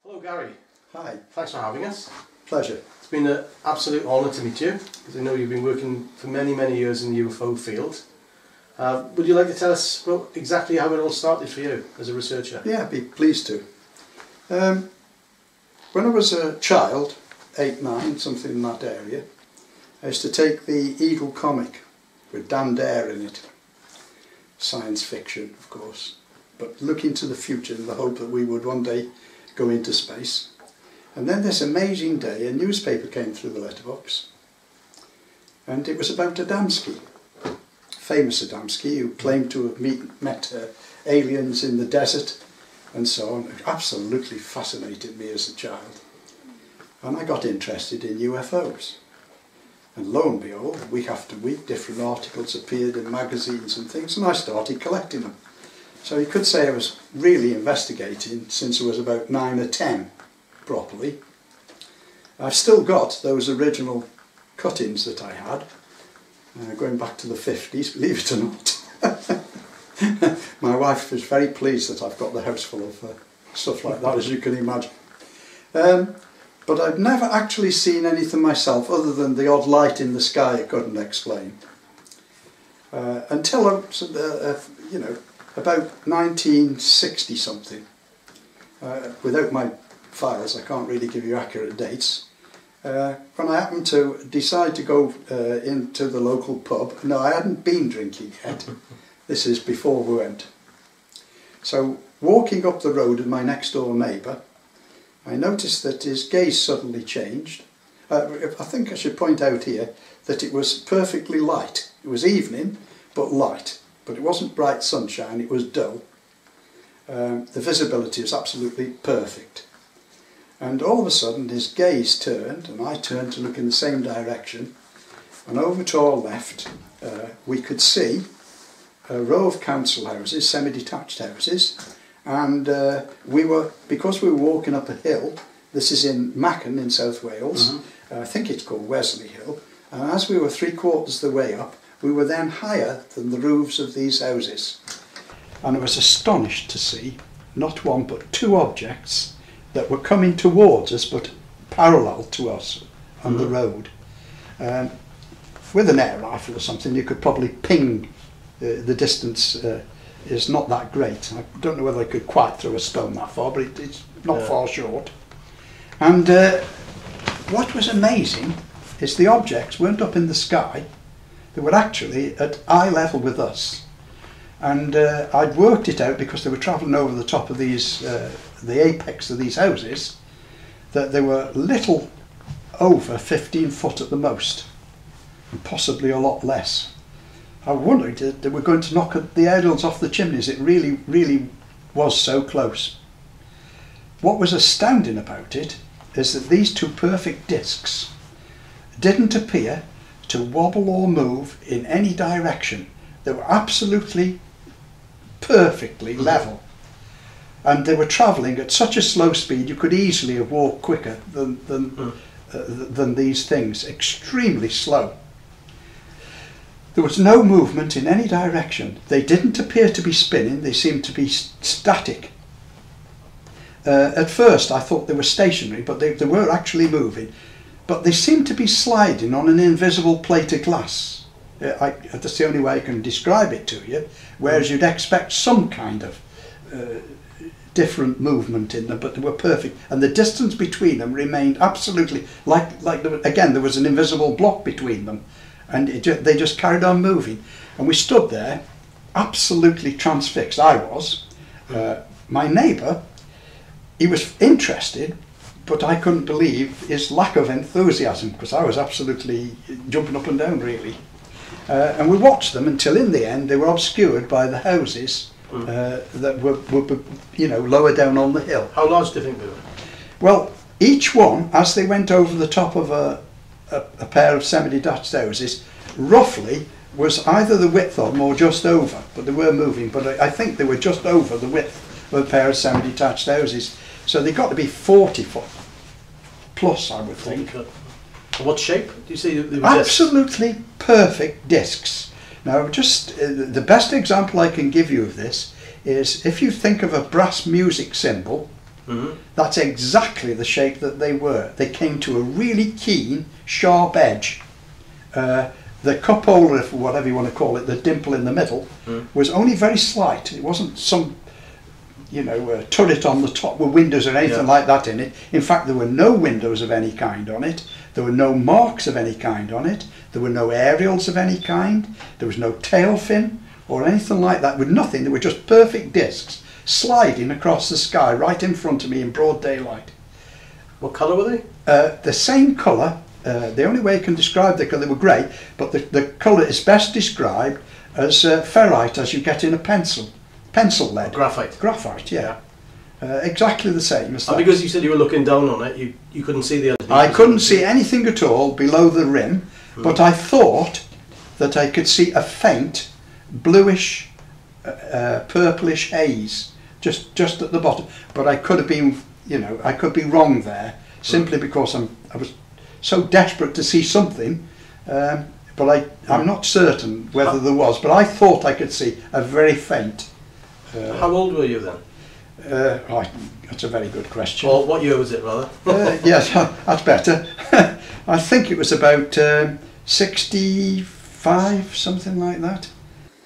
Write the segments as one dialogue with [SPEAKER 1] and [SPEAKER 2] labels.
[SPEAKER 1] Hello Gary.
[SPEAKER 2] Hi.
[SPEAKER 1] Thanks for having us.
[SPEAKER 2] Pleasure.
[SPEAKER 1] It's been an absolute honour to meet you, because I know you've been working for many years in the UFO field. Would you like to tell us exactly how it all started for you as a researcher?
[SPEAKER 2] Yeah, I'd be pleased to. When I was a child, 8, 9, something in that area, I used to take the Eagle comic with Dan Dare in it. Science fiction, of course, but looking to the future in the hope that we would one day go into space. And then this amazing day, a newspaper came through the letterbox, and it was about Adamski, famous Adamski, who claimed to have met aliens in the desert and so on. It absolutely fascinated me as a child. And I got interested in UFOs. And lo and behold, week after week, different articles appeared in magazines and things, and I started collecting them. So you could say I was really investigating since I was about 9 or 10, properly. I've still got those original cuttings that I had, going back to the 50s, believe it or not. My wife is very pleased that I've got the house full of stuff like that, as you can imagine. But I've never actually seen anything myself other than the odd light in the sky I couldn't explain. Until, about 1960 something. Without my files, I can't really give you accurate dates. When I happened to decide to go into the local pub, no, I hadn't been drinking yet. This is before we went. So, walking up the road with my next door neighbour, I noticed that his gaze suddenly changed. I think I should point out here that it was perfectly light. It was evening, but light. But it wasn't bright sunshine, it was dull. The visibility was absolutely perfect. And all of a sudden his gaze turned, and I turned to look in the same direction. And over to our left, we could see a row of council houses, semi-detached houses. And because we were walking up a hill, this is in Macon in South Wales, I think it's called Wesley Hill, and as we were 3/4 the way up, we were then higher than the roofs of these houses. And I was astonished to see not one but 2 objects that were coming towards us but parallel to us on the road. With an air rifle or something you could probably ping the distance. Is not that great. I don't know whether I could quite throw a stone that far, but it's not far short. And what was amazing is the objects weren't up in the sky, they were actually at eye level with us. And I'd worked it out because they were travelling over the top of these, the apex of these houses, that they were little over 15 foot at the most, and possibly a lot less. I wondered if they were going to knock the aerials off the chimneys. It really was so close. What was astounding about it is that these 2 perfect discs didn't appear to wobble or move in any direction. They were absolutely perfectly level. And they were travelling at such a slow speed you could easily have walked quicker than these things. Extremely slow. There was no movement in any direction. They didn't appear to be spinning, they seemed to be static. At first I thought they were stationary, but they were actually moving. But they seemed to be sliding on an invisible plate of glass. That's the only way I can describe it to you, whereas you'd expect some kind of different movement in them, but they were perfect. And the distance between them remained absolutely, again, there was an invisible block between them. And they just carried on moving. And we stood there, absolutely transfixed. I was. My neighbour, he was interested, but I couldn't believe his lack of enthusiasm, because I was absolutely jumping up and down, really. And we watched them until, in the end, they were obscured by the houses that were lower down on the hill.
[SPEAKER 1] How large do you think they were?
[SPEAKER 2] Well, each one, as they went over the top of a pair of semi-detached houses, roughly was either the width of them or just over, but they were moving, but I think they were just over the width of a pair of semi-detached houses. So they got to be 40 foot plus, I would think.
[SPEAKER 1] And what shape do you see? They were
[SPEAKER 2] absolutely perfect discs. Now, just the best example I can give you of this is if you think of a brass music cymbal That's exactly the shape that they were. They came to a really keen, sharp edge. The cup hole, or whatever you want to call it, the dimple in the middle, was only very slight. It wasn't some, turret on the top with windows or anything like that in it. In fact, there were no windows of any kind on it. There were no marks of any kind on it. There were no aerials of any kind. There was no tail fin or anything like that. With nothing. They were just perfect discs sliding across the sky right in front of me in broad daylight.
[SPEAKER 1] What colour were they?
[SPEAKER 2] The same colour. The only way I can describe the colour, they were grey, but the colour is best described as ferrite, as you get in a pencil lead.
[SPEAKER 1] Graphite.
[SPEAKER 2] Graphite, yeah. Exactly the same as that.
[SPEAKER 1] And because you said you were looking down on it, you couldn't see the underneath?
[SPEAKER 2] I couldn't see anything at all below the rim, but I thought that I could see a faint bluish, purplish haze just at the bottom. But I could have been, I could be wrong there, simply because I was so desperate to see something, but I'm not certain whether there was, but I thought I could see a very faint.
[SPEAKER 1] How old were you then?
[SPEAKER 2] That's a very good question.
[SPEAKER 1] Or what year was it, rather?
[SPEAKER 2] Yes, that's better. I think it was about 65, something like that.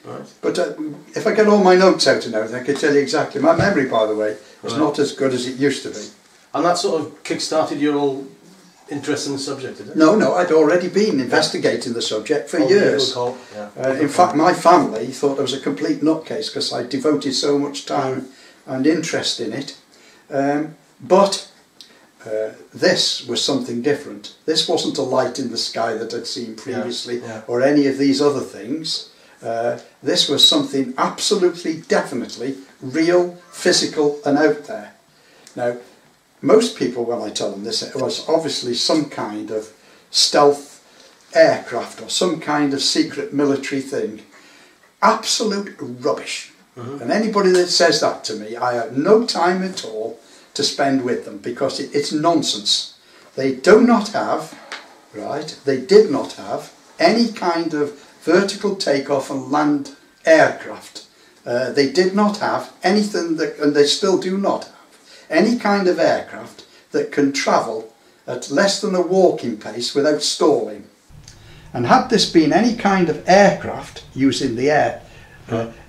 [SPEAKER 1] Right.
[SPEAKER 2] But if I get all my notes out and everything, I can tell you exactly. My memory, by the way, is not as good as it used to be.
[SPEAKER 1] And that sort of kick-started your whole interest in the subject, did it?
[SPEAKER 2] No, I'd already been investigating the the for years. In fact, my family thought I was a complete nutcase because I devoted so much time and interest in it. But this was something different. This wasn't a light in the sky that I'd seen previously or any of these other things. This was something absolutely, definitely real, physical and out there. Now, most people, when I tell them this, it was obviously some kind of stealth aircraft or some kind of secret military thing. Absolute rubbish. And anybody that says that to me, I have no time at all to spend with them because it's nonsense. They do not have, they did not have any kind of vertical takeoff and land aircraft. They did not have anything that, and they still do not have, any kind of aircraft that can travel at less than a walking pace without stalling. And had this been any kind of aircraft using the air,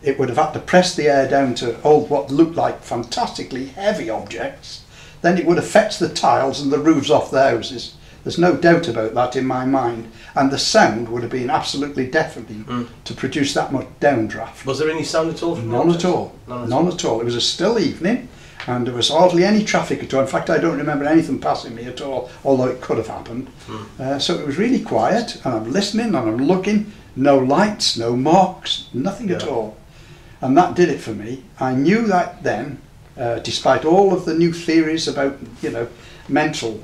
[SPEAKER 2] it would have had to press the air down to hold what looked like fantastically heavy objects. Then it would have fetched the tiles and the roofs off the houses. There's no doubt about that in my mind. And the sound would have been absolutely deafening to produce that much downdraft.
[SPEAKER 1] Was there any sound at all?
[SPEAKER 2] None at all. None at all. It was a still evening and there was hardly any traffic at all. In fact, I don't remember anything passing me at all, although it could have happened. So it was really quiet and I'm listening and I'm looking. No lights, no marks, nothing at all. And that did it for me. I knew that then, despite all of the new theories about, mental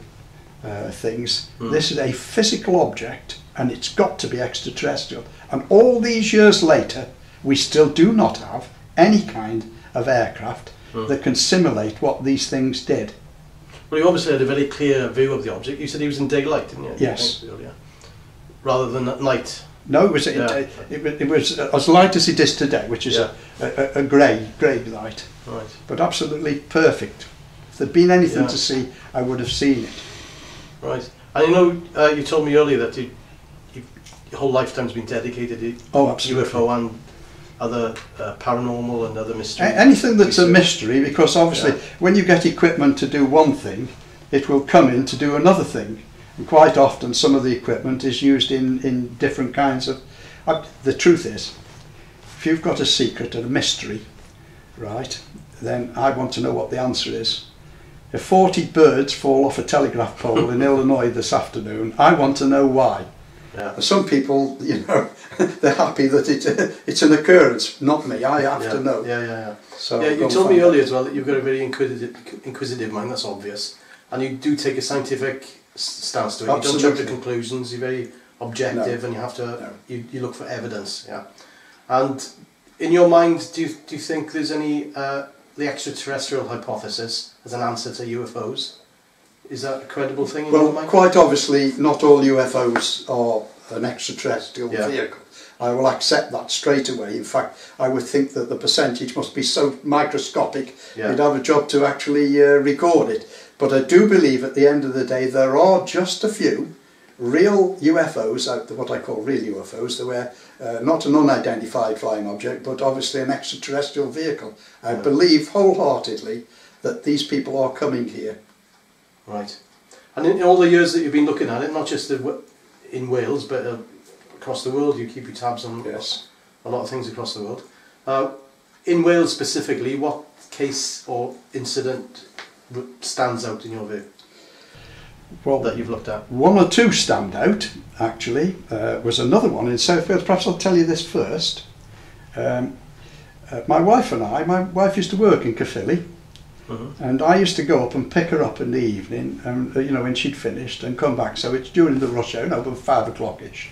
[SPEAKER 2] things, this is a physical object and it's got to be extraterrestrial. And all these years later, we still do not have any kind of aircraft that can simulate what these things did.
[SPEAKER 1] Well, you obviously had a very clear view of the object. You said he was in daylight, didn't you?
[SPEAKER 2] Yes.
[SPEAKER 1] Rather than at night.
[SPEAKER 2] No, it was as light as it is today, which is a grey light.
[SPEAKER 1] Right.
[SPEAKER 2] But absolutely perfect. If there'd been anything to see, I would have seen it.
[SPEAKER 1] Right. And you told me earlier that your whole lifetime's been dedicated to UFO and other paranormal and other mysteries.
[SPEAKER 2] Anything that's a mystery, because obviously when you get equipment to do one thing, it will come in to do another thing. And quite often some of the equipment is used in different kinds of... the truth is, if you've got a secret and a mystery, then I want to know what the answer is. If 40 birds fall off a telegraph pole in Illinois this afternoon, I want to know why. Yeah. Some people, they're happy that it's an occurrence, not me. I have to know. So
[SPEAKER 1] you told me earlier as well that you've got a very inquisitive mind, that's obvious. And you do take a scientific stance to it.
[SPEAKER 2] Absolutely.
[SPEAKER 1] You don't jump to conclusions, you're very objective and you have to, you look for evidence. And in your mind, do you think there's any, the extraterrestrial hypothesis as an answer to UFOs? Is that a credible thing in your mind?
[SPEAKER 2] Well, quite obviously not all UFOs are an extraterrestrial vehicle. I will accept that straight away. In fact, I would think that the percentage must be so microscopic, you'd have a job to actually record it. But I do believe at the end of the day there are just a few real UFOs out there, what I call real UFOs. They were not an unidentified flying object, but obviously an extraterrestrial vehicle. I believe wholeheartedly that these people are coming here.
[SPEAKER 1] Right. And in all the years that you've been looking at it, not just in Wales, but across the world, you keep your tabs on a lot of things across the world. In Wales specifically, what case or incident stands out in your view? Well, that you've looked at?
[SPEAKER 2] One or two stand out, actually. Was another one in South Wales. Perhaps I'll tell you this first. My wife and I, my wife used to work in Caerphilly, and I used to go up and pick her up in the evening, and you know, when she'd finished, and come back. So it's during the rush hour, about 5 o'clock-ish.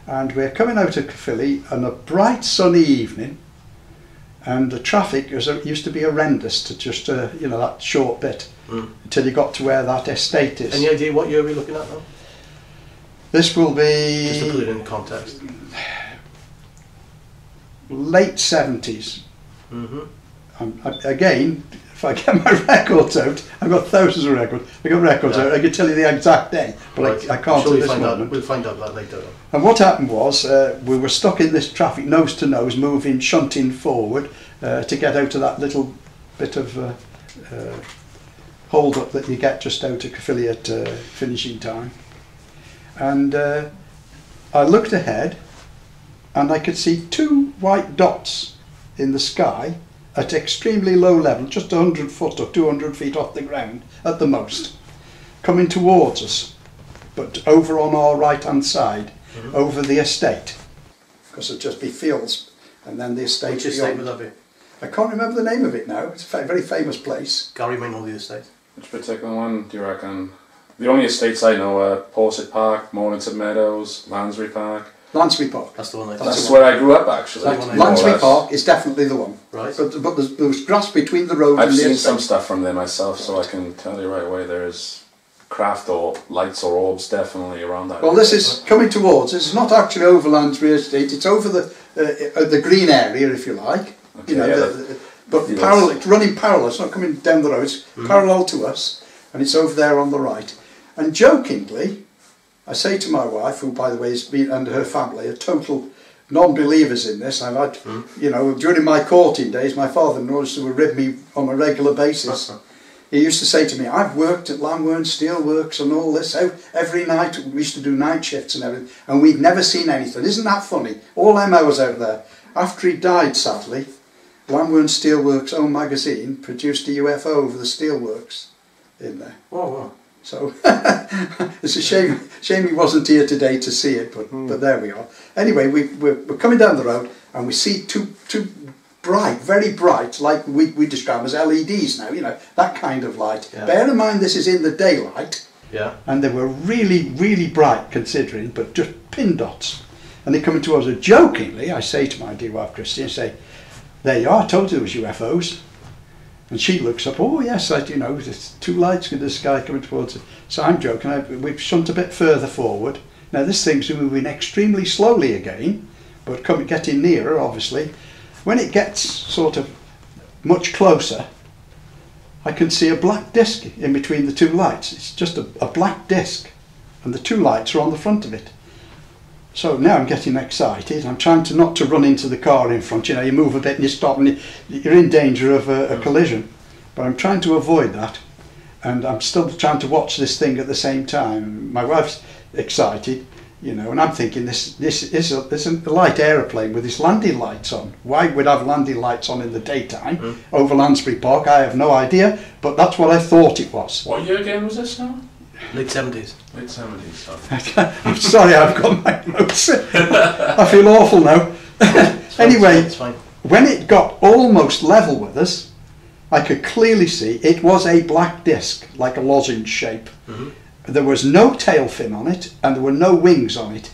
[SPEAKER 2] And we're coming out of Caerphilly on a bright sunny evening, and the traffic used to be horrendous to just you know, that short bit until you got to where that estate is.
[SPEAKER 1] Any idea what year we're looking at now?
[SPEAKER 2] This will be,
[SPEAKER 1] just to put it in context,
[SPEAKER 2] late 70s. Again, if I get my records out, I've got thousands of records. I got records out. I can tell you the exact day, but I can't at this moment.
[SPEAKER 1] We'll find out that later.
[SPEAKER 2] And what happened was, we were stuck in this traffic, nose to nose, moving, shunting forward to get out of that little bit of hold up that you get just out of Caerphilly at finishing time. And I looked ahead, and I could see 2 white dots in the sky at extremely low level, just 100 foot or 200 feet off the ground at the most, coming towards us, but over on our right hand side, over the estate, because it'd just be fields, and then the estate.
[SPEAKER 1] Which estate would that be?
[SPEAKER 2] I can't remember the name of it now. It's a very famous place.
[SPEAKER 1] Gary might know the estate.
[SPEAKER 3] Which particular one do you reckon? The only estates I know are Porset Park, Mornington Meadows, Lansbury Park.
[SPEAKER 2] Lansbury Park.
[SPEAKER 1] That's the one I
[SPEAKER 3] That's where I grew up, actually.
[SPEAKER 2] Lansbury Park is definitely the one.
[SPEAKER 1] Right.
[SPEAKER 2] But there was grass between the road and the estate.
[SPEAKER 3] I've seen some stuff from there myself, so I can tell you right away there's craft or lights or orbs definitely around that.
[SPEAKER 2] Well, this is coming towards. It's not actually over Lansbury Estate. It's over the green area, if you like.
[SPEAKER 3] Okay,
[SPEAKER 2] you know, but parallel. It's running parallel. It's not coming down the road. It's parallel to us, and it's over there on the right. And jokingly, I say to my wife, who by the way has been, and her family, are total non-believers in this. I've had, you know, during my courting days, my father-in-law used to rib me on a regular basis. He used to say to me, I've worked at Llanilar Steelworks and all this, every night. We used to do night shifts and everything, and we'd never seen anything. Isn't that funny? All them hours out there. After he died, sadly, Llanilar Steelworks' own magazine produced a UFO over the steelworks in there.
[SPEAKER 1] Oh, wow.
[SPEAKER 2] So it's a shame he wasn't here today to see it, but there we are. Anyway, we're coming down the road, and we see two bright, very bright, like we describe as LEDs now, you know, that kind of light. Yeah. Bear in mind this is in the daylight, and they were really, really bright considering, but just pin dots. And they're coming towards us. Jokingly, I say to my dear wife Christine, I say, there you are, I told you there was UFOs. And she looks up, oh yes, you know, there's 2 lights in the sky coming towards us. So I'm joking, we've shunt a bit further forward. Now this thing's moving extremely slowly again, but getting nearer, obviously. When it gets sort of much closer, I can see a black disc in between the 2 lights. It's just a black disc, and the 2 lights are on the front of it. So now I'm getting excited. I'm trying not to run into the car in front. You know, you move a bit and you stop, and you're in danger of a collision. But I'm trying to avoid that, and I'm still trying to watch this thing at the same time. My wife's excited, you know, and I'm thinking this is a light aeroplane with its landing lights on. Why would I have landing lights on in the daytime over Lansbury Park? I have no idea, but that's what I thought it was.
[SPEAKER 3] What year again was this now?
[SPEAKER 1] Late 70s.
[SPEAKER 3] Late 70s.
[SPEAKER 2] I'm sorry, I've got my notes. I feel awful now. Anyway,
[SPEAKER 1] it's fine.
[SPEAKER 2] When it got almost level with us, I could clearly see it was a black disc, like a lozenge shape. There was no tail fin on it, and there were no wings on it.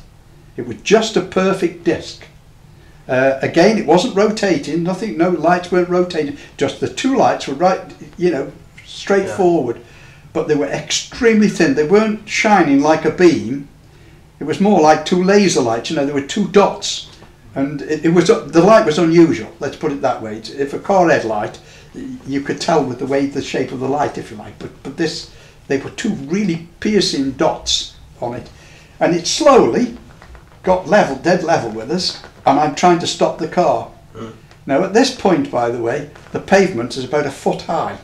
[SPEAKER 2] It was just a perfect disc. Again, it wasn't rotating, nothing, no lights weren't rotating, just the 2 lights were right, you know, straight forward. But they were extremely thin. They weren't shining like a beam. It was more like 2 laser lights. You know, there were 2 dots And the light was unusual, let's put it that way. If a car headlight, you could tell with the way, the shape of the light, if you like, but this, they were two really piercing dots on it, and it slowly got level, dead level with us, and I'm trying to stop the car. Now at this point, by the way, the pavement is about a foot high,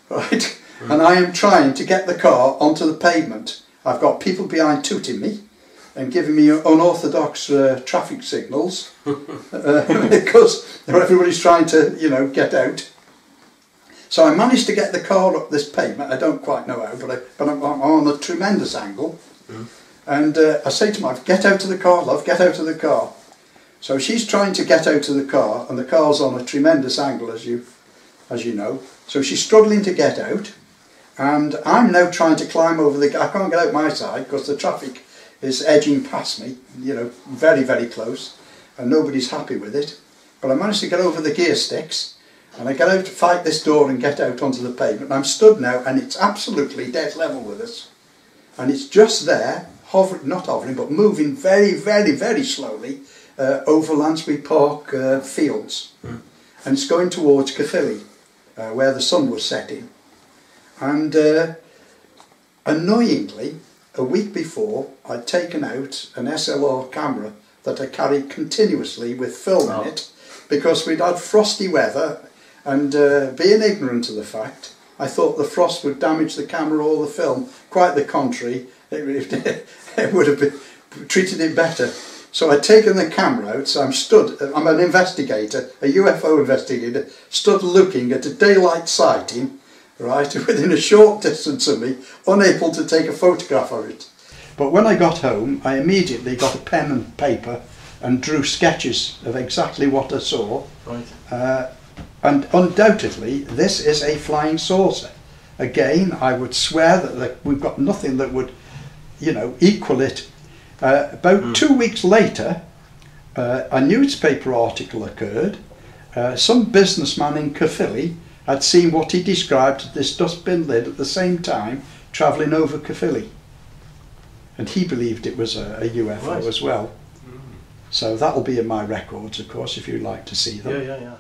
[SPEAKER 2] right? And I am trying to get the car onto the pavement. I've got people behind tooting me and giving me unorthodox traffic signals because everybody's trying to, you know, get out. So I managed to get the car up this pavement. I don't quite know how, but I'm on a tremendous angle. And I say to my wife, "Get out of the car, love, get out of the car." So she's trying to get out of the car, and the car's on a tremendous angle, as you know. So she's struggling to get out, and I'm now trying to climb over the. I can't get out my side because the traffic is edging past me, you know, very, very close, and nobody's happy with it. But I managed to get over the gear sticks, and I get out to fight this door and get out onto the pavement. And I'm stood now, and it's absolutely dead level with us, and it's just there, hovering, not hovering, but moving very, very, very slowly over Lansbury Park fields, and it's going towards Caerphilly, where the sun was setting. And annoyingly, a week before, I'd taken out an SLR camera that I carried continuously with film in it, because we'd had frosty weather, and being ignorant of the fact, I thought the frost would damage the camera or the film. Quite the contrary, it would have been, treated it better. So I'd taken the camera out, so I'm an investigator, a UFO investigator, stood looking at a daylight sighting, right, within a short distance of me, unable to take a photograph of it. But when I got home, I immediately got a pen and paper and drew sketches of exactly what I saw. Right. And undoubtedly, this is a flying saucer. Again, I would swear that we've got nothing that would, you know, equal it. About 2 weeks later, a newspaper article occurred. Some businessman in Caerphilly had seen what he described as this dustbin lid at the same time travelling over Caerphilly. And he believed it was a UFO as well. So that'll be in my records, of course, if you'd like to see them.
[SPEAKER 1] Yeah.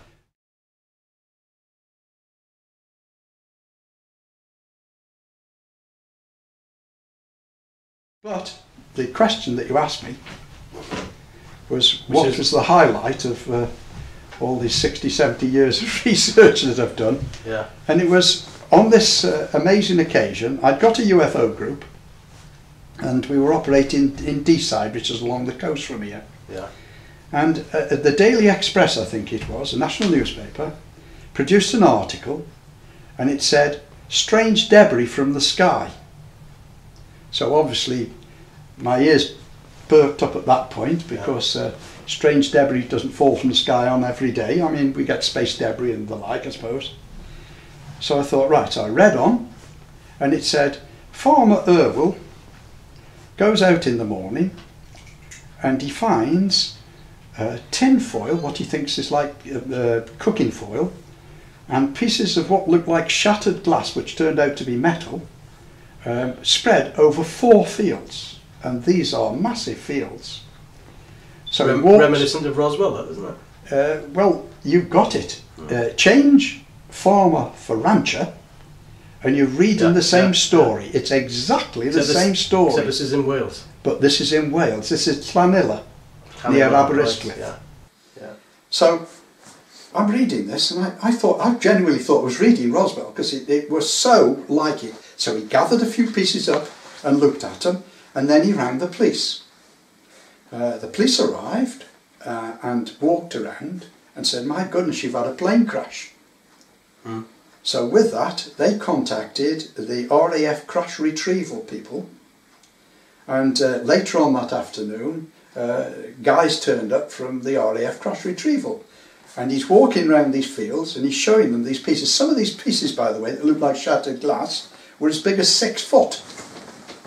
[SPEAKER 2] But the question that you asked me was, what was the highlight of all these 60, 70 years of research that I've done?
[SPEAKER 1] Yeah.
[SPEAKER 2] And it was on this amazing occasion, I'd got a UFO group, and we were operating in Deeside, which is along the coast from here.
[SPEAKER 1] Yeah.
[SPEAKER 2] And the Daily Express, I think it was, a national newspaper, produced an article, and it said, "Strange debris from the sky." So obviously my ears perked up at that point, because strange debris doesn't fall from the sky on every day. I mean, we get space debris and the like, I suppose. So I thought, right, so I read on, and it said, "Farmer Irwell goes out in the morning and he finds tin foil, what he thinks is like cooking foil, and pieces of what looked like shattered glass, which turned out to be metal, spread over 4 fields, and these are massive fields." So
[SPEAKER 1] reminiscent of Roswell, that, isn't it?
[SPEAKER 2] Well, you got it. Change farmer for rancher, and you're reading the same story. It's exactly the same story.
[SPEAKER 1] Except this is in Wales.
[SPEAKER 2] But this is in Wales. This is Llanilar, near Aberystwyth.
[SPEAKER 1] Right, yeah.
[SPEAKER 2] So I'm reading this, and I genuinely thought I was reading Roswell, because it was so like it. So he gathered a few pieces up and looked at them, and then he rang the police. The police arrived and walked around and said, "My goodness, you've had a plane crash." So with that, they contacted the RAF crash retrieval people, and later on that afternoon, guys turned up from the RAF crash retrieval, and he's walking around these fields and he's showing them these pieces. Some of these pieces, by the way, that look like shattered glass, were as big as 6 foot.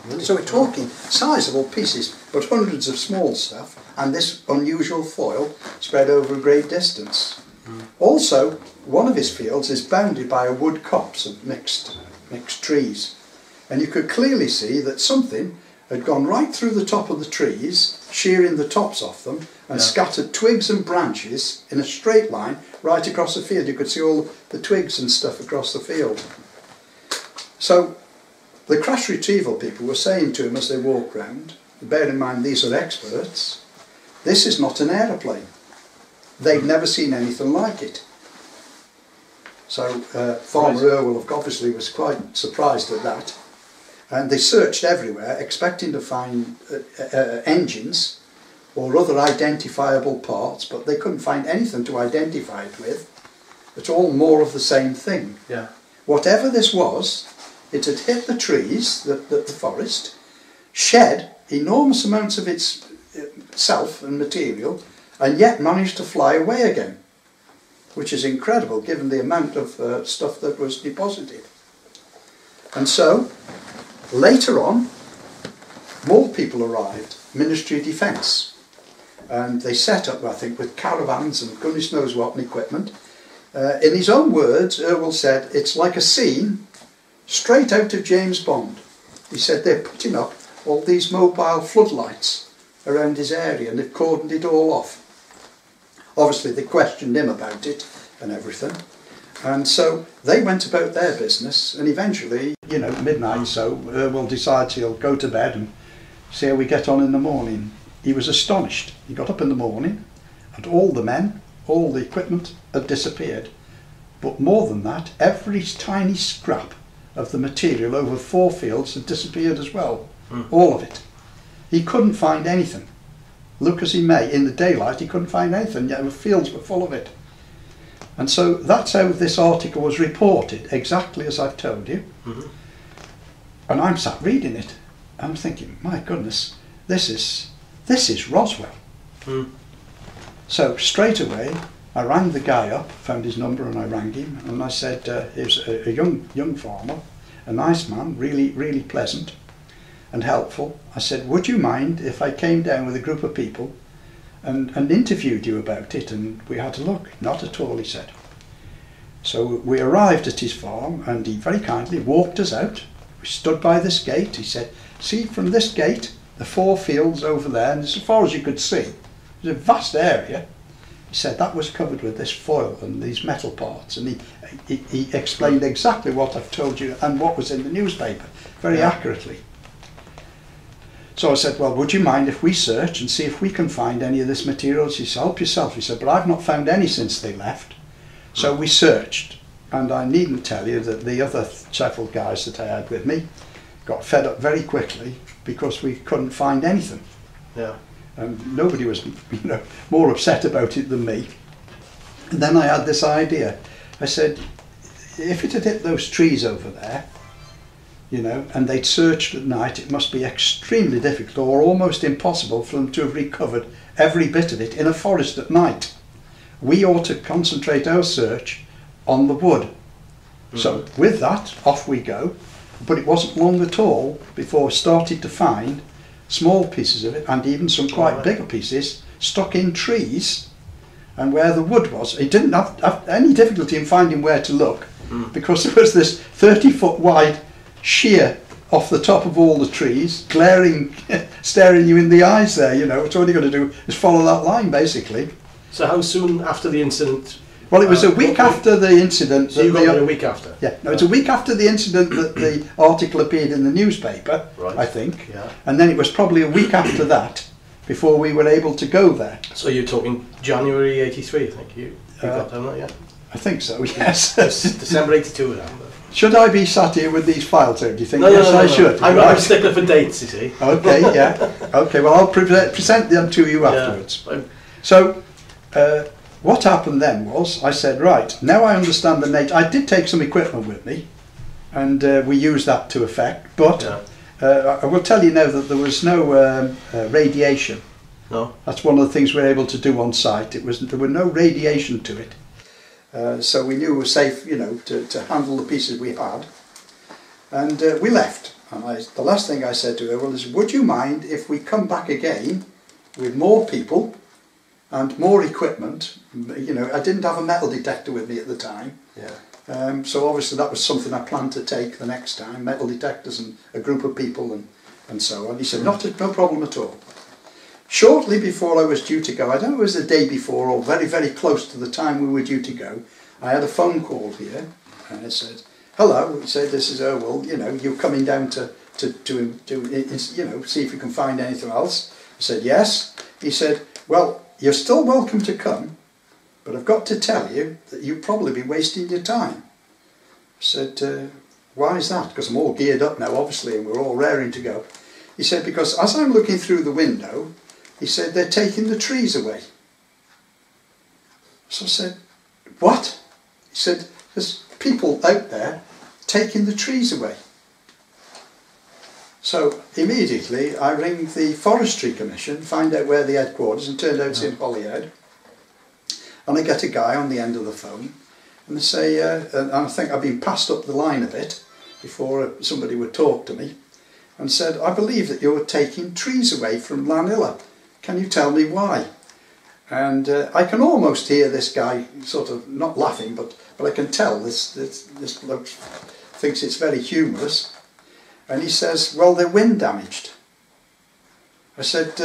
[SPEAKER 2] Really? So we're talking sizable pieces, but hundreds of small stuff, and this unusual foil spread over a great distance. Also, one of his fields is bounded by a wood copse of mixed trees, and you could clearly see that something had gone right through the top of the trees, shearing the tops off them and scattered twigs and branches in a straight line right across the field. You could see all the twigs and stuff across the field. So the crash retrieval people were saying to him as they walked round, bear in mind these are experts, this is not an aeroplane. They've never seen anything like it. So Farmer Irwell obviously was quite surprised at that. And they searched everywhere, expecting to find engines or other identifiable parts, but they couldn't find anything to identify it with. It's all more of the same thing.
[SPEAKER 1] Yeah.
[SPEAKER 2] Whatever this was, it had hit the trees, the forest, shed enormous amounts of its self and material, and yet managed to fly away again, which is incredible given the amount of stuff that was deposited. And so, later on, more people arrived, Ministry of Defence, and they set up, I think, with caravans and goodness knows what and equipment. In his own words, Irwell said, it's like a scene straight out of James Bond. He said they're putting up all these mobile floodlights around his area and they've cordoned it all off. Obviously they questioned him about it and everything. And so they went about their business, and eventually, you know, midnight, so Irwell decides he'll go to bed and see how we get on in the morning. He was astonished. He got up in the morning and all the men, all the equipment had disappeared. But more than that, every tiny scrap of the material over 4 fields had disappeared as well. All of it. He couldn't find anything. Look as he may, in the daylight he couldn't find anything, yet the fields were full of it. And so that's how this article was reported, exactly as I've told you. And I'm sat reading it. I'm thinking, my goodness, this is Roswell. So straight away I rang the guy up, found his number, and I rang him, and I said, he was a young farmer, a nice man, really pleasant and helpful. I said, would you mind if I came down with a group of people and interviewed you about it? And we had a look. Not at all, he said. So we arrived at his farm, and he very kindly walked us out. We stood by this gate. He said, see, from this gate, the 4 fields over there, and as far as you could see, it was a vast area. He said that was covered with this foil and these metal parts, and he explained exactly what I've told you and what was in the newspaper, very accurately. So I said, well, would you mind if we search and see if we can find any of this material? He said, help yourself. He said, but I've not found any since they left. So we searched, and I needn't tell you that the other several guys that I had with me got fed up very quickly because we couldn't find anything.
[SPEAKER 1] Yeah.
[SPEAKER 2] And nobody was, more upset about it than me. And then I had this idea. I said, if it had hit those trees over there, and they'd searched at night, it must be extremely difficult or almost impossible for them to have recovered every bit of it in a forest at night. We ought to concentrate our search on the wood. So with that, off we go. But it wasn't long at all before we started to find small pieces of it, and even some quite bigger pieces stuck in trees, and where the wood was. He didn't have any difficulty in finding where to look, because there was this 30-foot wide sheer off the top of all the trees, glaring, staring you in the eyes there. It's all you've got to do is follow that line, basically.
[SPEAKER 1] So how soon after the incident?
[SPEAKER 2] Well, it was a week after the incident.
[SPEAKER 1] So you got it a week after?
[SPEAKER 2] Yeah, no, it's a week after the incident that the article appeared in the newspaper, I think.
[SPEAKER 1] Yeah.
[SPEAKER 2] And then it was probably a week after that before we were able to go there.
[SPEAKER 1] So you're talking January '83, I think you got down there, yeah?
[SPEAKER 2] I think so, yes.
[SPEAKER 1] December '82 then.
[SPEAKER 2] Should I be sat here with these files here, do you think?
[SPEAKER 1] No,
[SPEAKER 2] yes,
[SPEAKER 1] no,
[SPEAKER 2] I should.
[SPEAKER 1] I'm a stickler for dates, you see.
[SPEAKER 2] Okay, yeah. Okay, well, I'll present them to you afterwards.
[SPEAKER 1] Yeah.
[SPEAKER 2] So, what happened then was, I said, right, now I understand the nature. I did take some equipment with me, and we used that to effect, but I will tell you now that there was no radiation.
[SPEAKER 1] No.
[SPEAKER 2] That's one of the things we were able to do on site. There were no radiation to it. So we knew we were safe, to handle the pieces we had. And we left. And the last thing I said to her was, would you mind if we come back again with more people and more equipment? I didn't have a metal detector with me at the time.
[SPEAKER 1] Yeah.
[SPEAKER 2] So obviously that was something I planned to take the next time, metal detectors and a group of people and so on. He said, no problem at all. shortly before I was due to go, I don't know if it was the day before or very, very close to the time we were due to go, I had a phone call here, and it said, hello, he said, this is Erwell, you know, you're coming down to you know, see if you can find anything else. I said, yes. He said, well, you're still welcome to come, but I've got to tell you that you'll probably be wasting your time. I said, why is that? Because I'm all geared up now, obviously, and we're all raring to go. He said, because as I'm looking through the window, he said, they're taking the trees away. So I said, what? He said, there's people out there taking the trees away. So immediately I ring the Forestry Commission, find out where the headquarters, and turned out it's in Holyhead. And I get a guy on the end of the phone, and they say, and I think I've been passed up the line a bit before somebody would talk to me, and said, I believe that you're taking trees away from Llanilar. Can you tell me why? And I can almost hear this guy sort of not laughing, but I can tell this bloke thinks it's very humorous. And he says, well, they're wind damaged. I said,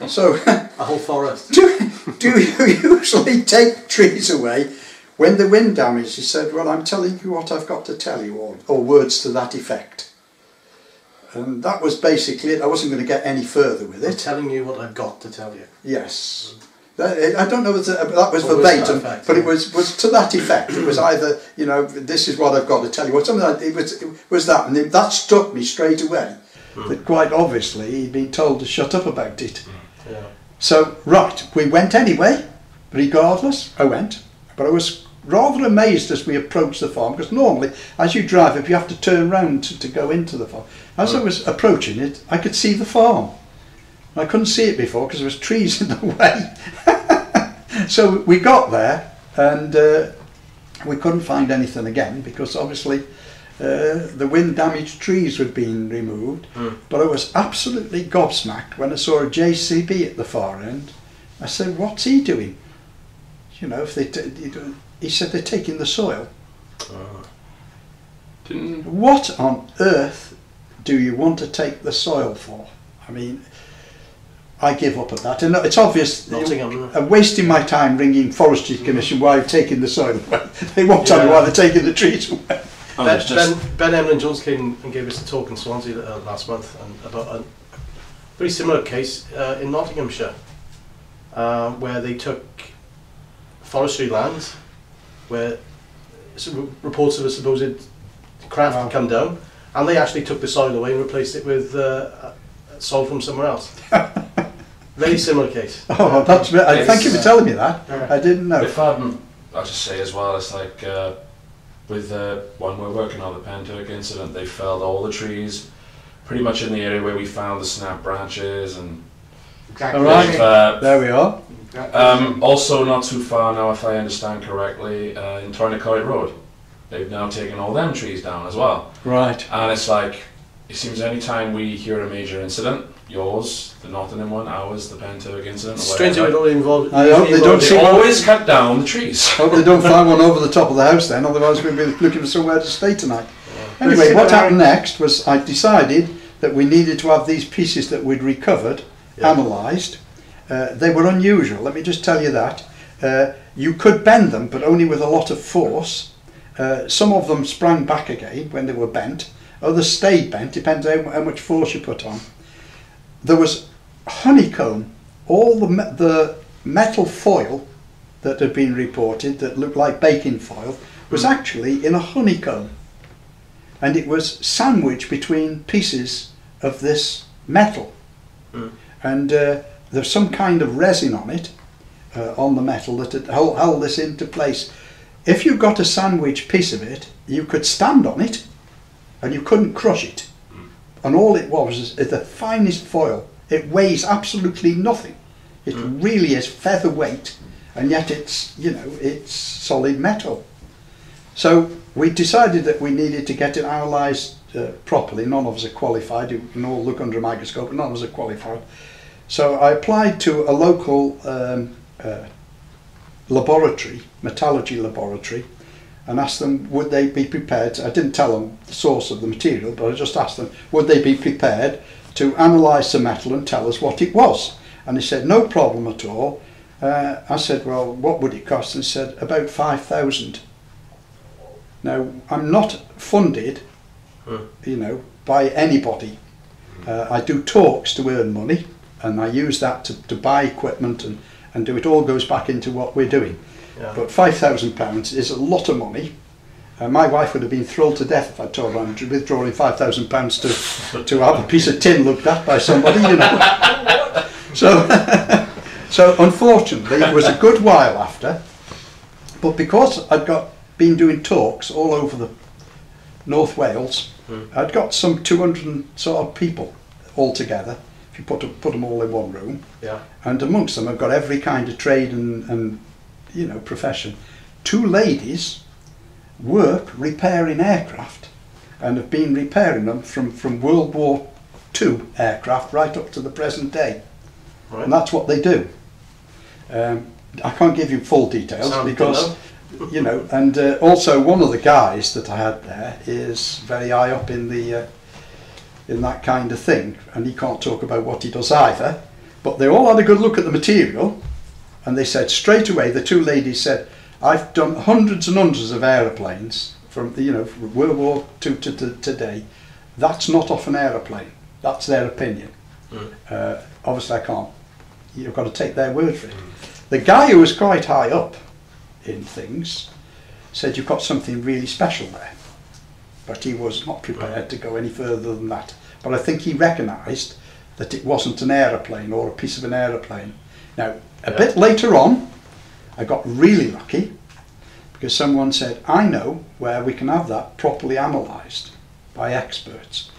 [SPEAKER 2] so...
[SPEAKER 1] A whole forest.
[SPEAKER 2] Do you usually take trees away when the wind damaged? He said, well, I'm telling you what I've got to tell you, or words to that effect. And that was basically it. I wasn't going to get any further with it.
[SPEAKER 1] I'm telling you what I've got to tell you.
[SPEAKER 2] Yes. I don't know whether that was verbatim, but it was to that effect. It was either, you know, this is what I've got to tell you, or something like that. It was that, and that struck me straight away. That quite obviously he'd been told to shut up about it.
[SPEAKER 1] Yeah.
[SPEAKER 2] So, right, we went anyway, regardless, I went, but I was rather amazed as we approached the farm, because normally, as you drive up, you have to turn round to go into the farm. As I was approaching it, I could see the farm. I couldn't see it before because there was trees in the way. So we got there, and we couldn't find anything again, because obviously the wind damaged trees had been removed. But I was absolutely gobsmacked when I saw a JCB at the far end. I said, what's he doing? You know, if he said they're taking the soil. What on earth do you want to take the soil for? I mean, I give up at that, and it's obvious I'm wasting my time ringing Forestry Commission why I've taken the soil away. They won't tell me why they're taking the trees away.
[SPEAKER 1] Ben Emlyn-Jones came and gave us a talk in Swansea last month about a very similar case in Nottinghamshire, where they took forestry land where reports of a supposed craft had come down, and they actually took the soil away and replaced it with soil from somewhere else. Very similar case.
[SPEAKER 2] Oh, that's thank you for telling me that. I didn't know.
[SPEAKER 3] If I'll just say as well, it's like with one we're working on, the Penturk incident, they felled all the trees pretty much in the area where we found the snap branches, and
[SPEAKER 2] all right, there we are.
[SPEAKER 3] Also not too far now, if I understand correctly, in Tournacoit Road, they've now taken all them trees down as well.
[SPEAKER 2] Right.
[SPEAKER 3] And it's like, it seems any time we hear a major incident, yours, the Nottingham one, ours, the Penturk incident,
[SPEAKER 1] strange how it all involved.
[SPEAKER 2] I hope they
[SPEAKER 3] always cut down the trees.
[SPEAKER 2] Hope they don't find one over the top of the house then, otherwise we'll be looking for somewhere to stay tonight. Anyway, what happened next was I decided that we needed to have these pieces that we'd recovered analysed. They were unusual, let me just tell you that. You could bend them, but only with a lot of force. Some of them sprang back again when they were bent. Others stayed bent, depends how much force you put on. There was honeycomb. All the metal foil that had been reported that looked like baking foil was actually in a honeycomb. And it was sandwiched between pieces of this metal. And there's some kind of resin on it, on the metal, that had held this into place. If you got a sandwich piece of it, you could stand on it and you couldn't crush it. And all it was is the finest foil. It weighs absolutely nothing. It really is featherweight, and yet it's, you know, it's solid metal. So we decided that we needed to get it analysed properly. None of us are qualified. You can all look under a microscope, but none of us are qualified. So I applied to a local laboratory, metallurgy laboratory, and asked them would they be prepared. I didn't tell them the source of the material, but I just asked them would they be prepared to analyse the metal and tell us what it was. And he said, no problem at all. I said, well, what would it cost? And he said, about 5,000. Now, I'm not funded, you know, by anybody. I do talks to earn money, and I use that to buy equipment and do it. All goes back into what we're doing. Yeah. But £5,000 is a lot of money. My wife would have been thrilled to death if I told her I'm withdrawing £5,000 to have a piece of tin looked at by somebody, you know. So unfortunately, it was a good while after. But because I'd been doing talks all over the North Wales, I'd got some 200 sort of people all together. If you put them all in one room, yeah. And amongst them, I've got every kind of trade and you know, profession. 2 ladies work repairing aircraft and have been repairing them from World War II aircraft right up to the present day. Right. And that's what they do. I can't give you full details because, you know, and also one of the guys that I had there is very high up in that kind of thing, and he can't talk about what he does either. But they all had a good look at the material, and they said straight away, the 2 ladies said, I've done hundreds and hundreds of aeroplanes from from World War II to today. That's not off an aeroplane. That's their opinion. Obviously I can't. You've got to take their word for it. The guy who was quite high up in things said, you've got something really special there. But he was not prepared to go any further than that. But I think he recognised that it wasn't an aeroplane or a piece of an aeroplane. Now, a bit later on, I got really lucky because someone said, I know where we can have that properly analysed by experts.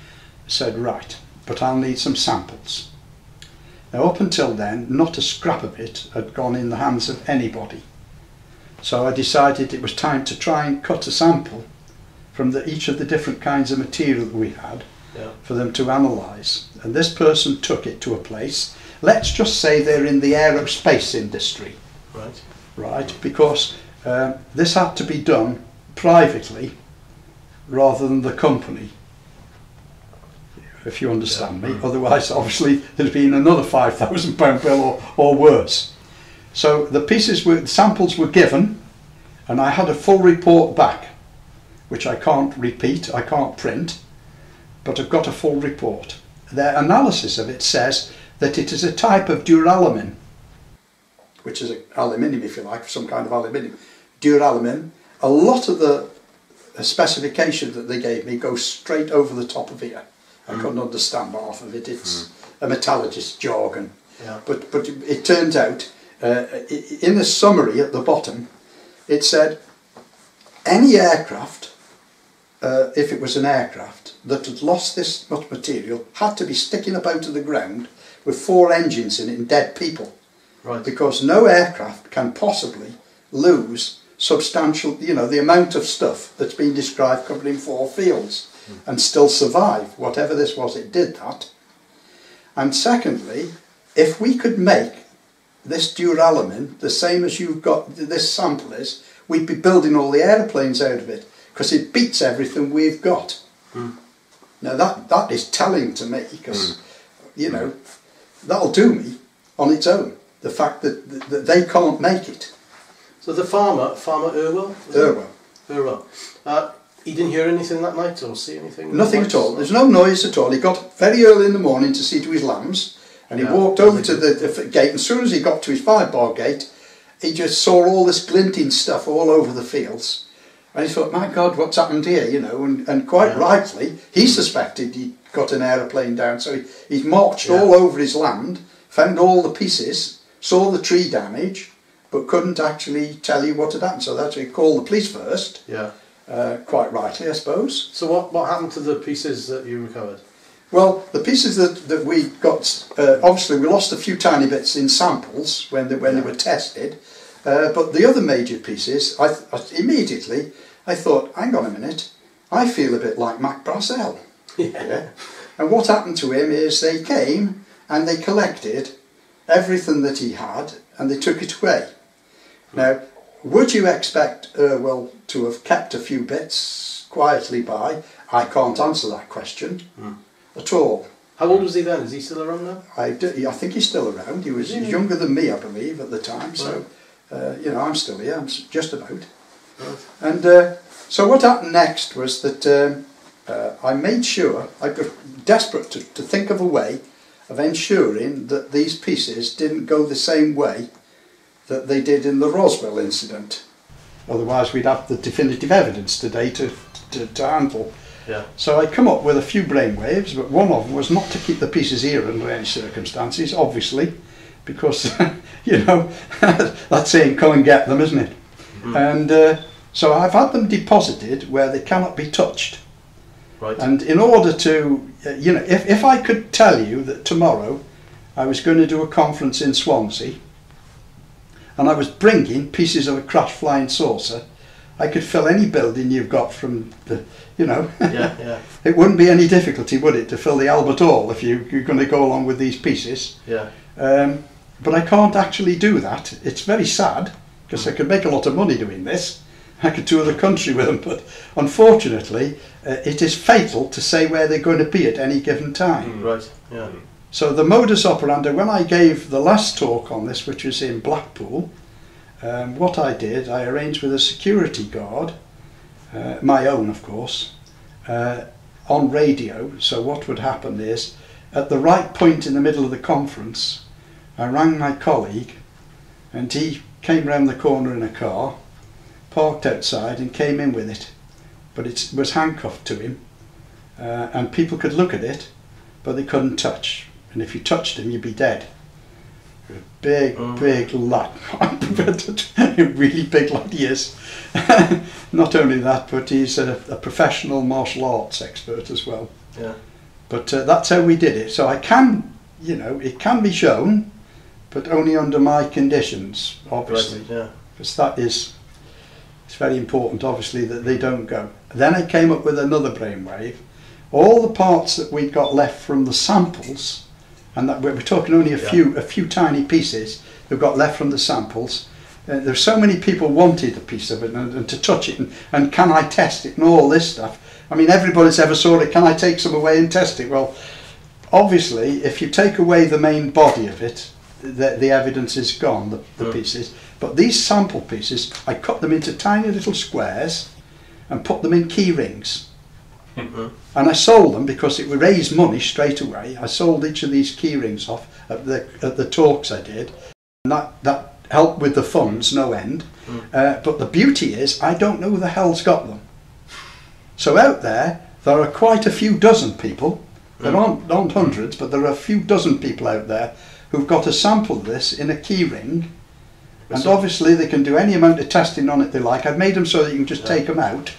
[SPEAKER 2] I said, right, but I'll need some samples. Now, up until then, not a scrap of it had gone in the hands of anybody. So I decided it was time to try and cut a sample from each of the different kinds of material that we had for them to analyse. And this person took it to a place, let's just say they're in the aerospace industry. Right, because this had to be done privately rather than the company, if you understand me. Otherwise, obviously, there'd been another £5,000 bill or worse. So the samples were given, and I had a full report back, which I can't repeat, I can't print, but I've got a full report. Their analysis of it says that it is a type of duralumin, which is aluminium, if you like, some kind of aluminium. Duralumin. A lot of the specification that they gave me goes straight over the top of here. I couldn't understand half of it. It's a metallurgist jargon. Yeah. But it turns out, in the summary at the bottom, it said any aircraft, if it was an aircraft that had lost this much material, had to be sticking up out of the ground with 4 engines in it and dead people. Right. Because no aircraft can possibly lose substantial, the amount of stuff that's been described covering 4 fields and still survive. Whatever this was, it did that. And secondly, if we could make this duralumin the same as you've got this sample is, we'd be building all the aeroplanes out of it because it beats everything we've got. Now that is telling to me because, that'll do me on its own. The fact that they can't make it.
[SPEAKER 1] So the farmer Irwell? Irwell. He didn't hear anything that night or see anything?
[SPEAKER 2] Nothing at all. There's no noise at all. He got very early in the morning to see to his lambs, and he walked over to the gate. And as soon as he got to his 5-bar gate, he just saw all this glinting stuff all over the fields. And he thought, my God, what's happened here? And quite rightly, he suspected he'd got an aeroplane down. So he marched all over his land, found all the pieces, saw the tree damage, but couldn't actually tell you what had happened. So that's why he called the police first. Yeah. Quite rightly, I suppose.
[SPEAKER 1] So what happened to the pieces that you recovered?
[SPEAKER 2] Well, the pieces that we got, obviously we lost a few tiny bits in samples when they were tested, but the other major pieces, immediately I thought, hang on a minute, I feel a bit like Mac Brassell. Yeah. And what happened to him is they came and they collected everything that he had and they took it away. Now, would you expect Irwell to have kept a few bits quietly by? I can't answer that question at all.
[SPEAKER 1] How old was he then? Is he still around now?
[SPEAKER 2] I think he's still around. He was younger than me, I believe, at the time. So, you know, I'm still here. I'm just about.
[SPEAKER 1] Right.
[SPEAKER 2] And so what happened next was that I made sure, I was desperate to think of a way of ensuring that these pieces didn't go the same way that they did in the Roswell incident. Otherwise we'd have the definitive evidence today to handle.
[SPEAKER 1] Yeah.
[SPEAKER 2] So I come up with a few brainwaves, but one of them was not to keep the pieces here under any circumstances, obviously, because, you know, that's saying come and get them, isn't it? Mm. And so I've had them deposited where they cannot be touched.
[SPEAKER 1] Right.
[SPEAKER 2] And in order to, you know, if I could tell you that tomorrow I was going to do a conference in Swansea and I was bringing pieces of a crash flying saucer, I could fill any building you've got from the, you know,
[SPEAKER 1] yeah.
[SPEAKER 2] It wouldn't be any difficulty, would it, to fill the Albert Hall if you're going to go along with these pieces.
[SPEAKER 1] Yeah.
[SPEAKER 2] But I can't actually do that. It's very sad, because I could make a lot of money doing this. I could tour the country with them, but unfortunately it is fatal to say where they're going to be at any given time.
[SPEAKER 1] Right, yeah.
[SPEAKER 2] So the modus operandi, when I gave the last talk on this, which was in Blackpool, what I did, I arranged with a security guard, my own of course, on radio. So what would happen is, at the right point in the middle of the conference, I rang my colleague and he came round the corner in a car, parked outside and came in with it. But it was handcuffed to him, and people could look at it, but they couldn't touch. And if you touched him, you'd be dead. Big lad. A really big lad he is. Not only that, but he's a professional martial arts expert as well.
[SPEAKER 1] Yeah.
[SPEAKER 2] But that's how we did it. So I can, you know, it can be shown, but only under my conditions, obviously.
[SPEAKER 1] Right, yeah.
[SPEAKER 2] Because that is, it's very important, obviously, that they don't go. Then I came up with another brainwave. All the parts that we got left from the samples, and that we're talking only a few tiny pieces that got left from the samples. There's so many people wanted a piece of it and to touch it and can I test it and all this stuff. I mean, everybody's ever saw it, can I take some away and test it? Well, obviously, if you take away the main body of it, the evidence is gone, the pieces. But these sample pieces, I cut them into tiny little squares and put them in key rings. And I sold them because it would raise money straight away. I sold each of these key rings off at the talks I did, and that helped with the funds, no end. But the beauty is, I don't know who the hell's got them. So out there are quite a few dozen people. There aren't hundreds, but there are a few dozen people out there who've got a sample of this in a key ring, and obviously they can do any amount of testing on it they like. I've made them so that you can just take them out.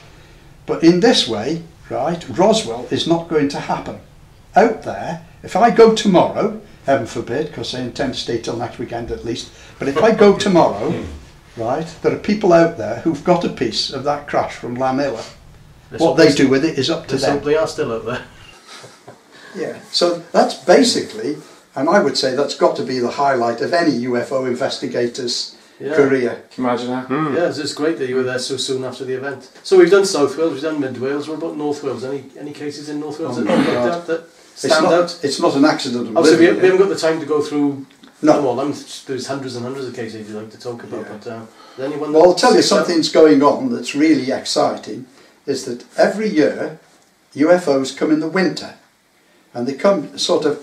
[SPEAKER 2] But in this way, right, Roswell is not going to happen. Out there, if I go tomorrow, heaven forbid, because I intend to stay till next weekend at least, but if I go tomorrow, right, there are people out there who've got a piece of that crash from Llanilar. What they do with it is up to them.
[SPEAKER 1] They are still out there.
[SPEAKER 2] Yeah, so that's basically, and I would say that's got to be the highlight of any UFO investigator's career.
[SPEAKER 3] Can you imagine that?
[SPEAKER 1] Yeah, it's great that you were there so soon after the event. So we've done South Wales, we've done Mid Wales. What about North Wales? Any cases in North Wales that stand out?
[SPEAKER 2] It's not an accident.
[SPEAKER 1] Obviously, we haven't got the time to go through them all. There's hundreds and hundreds of cases you'd like to talk about. But is anyone?
[SPEAKER 2] Well, I'll tell you something's going on that's really exciting. Is that every year UFOs come in the winter, and they come sort of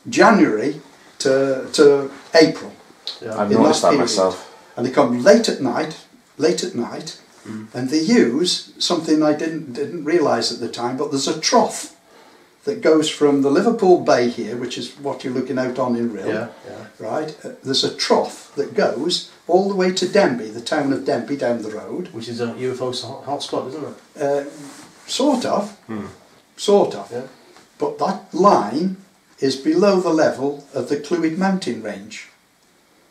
[SPEAKER 2] January to April.
[SPEAKER 3] Yeah. I've noticed that myself.
[SPEAKER 2] And they come late at night, and they use something I didn't realise at the time, but there's a trough that goes from the Liverpool Bay here, which is what you're looking out on in Rill, right? There's a trough that goes all the way to Denbigh, the town of Denbigh down the road.
[SPEAKER 1] Which is a UFO hotspot, isn't it?
[SPEAKER 2] Sort of. Yeah. But that line is below the level of the Clwyd mountain range.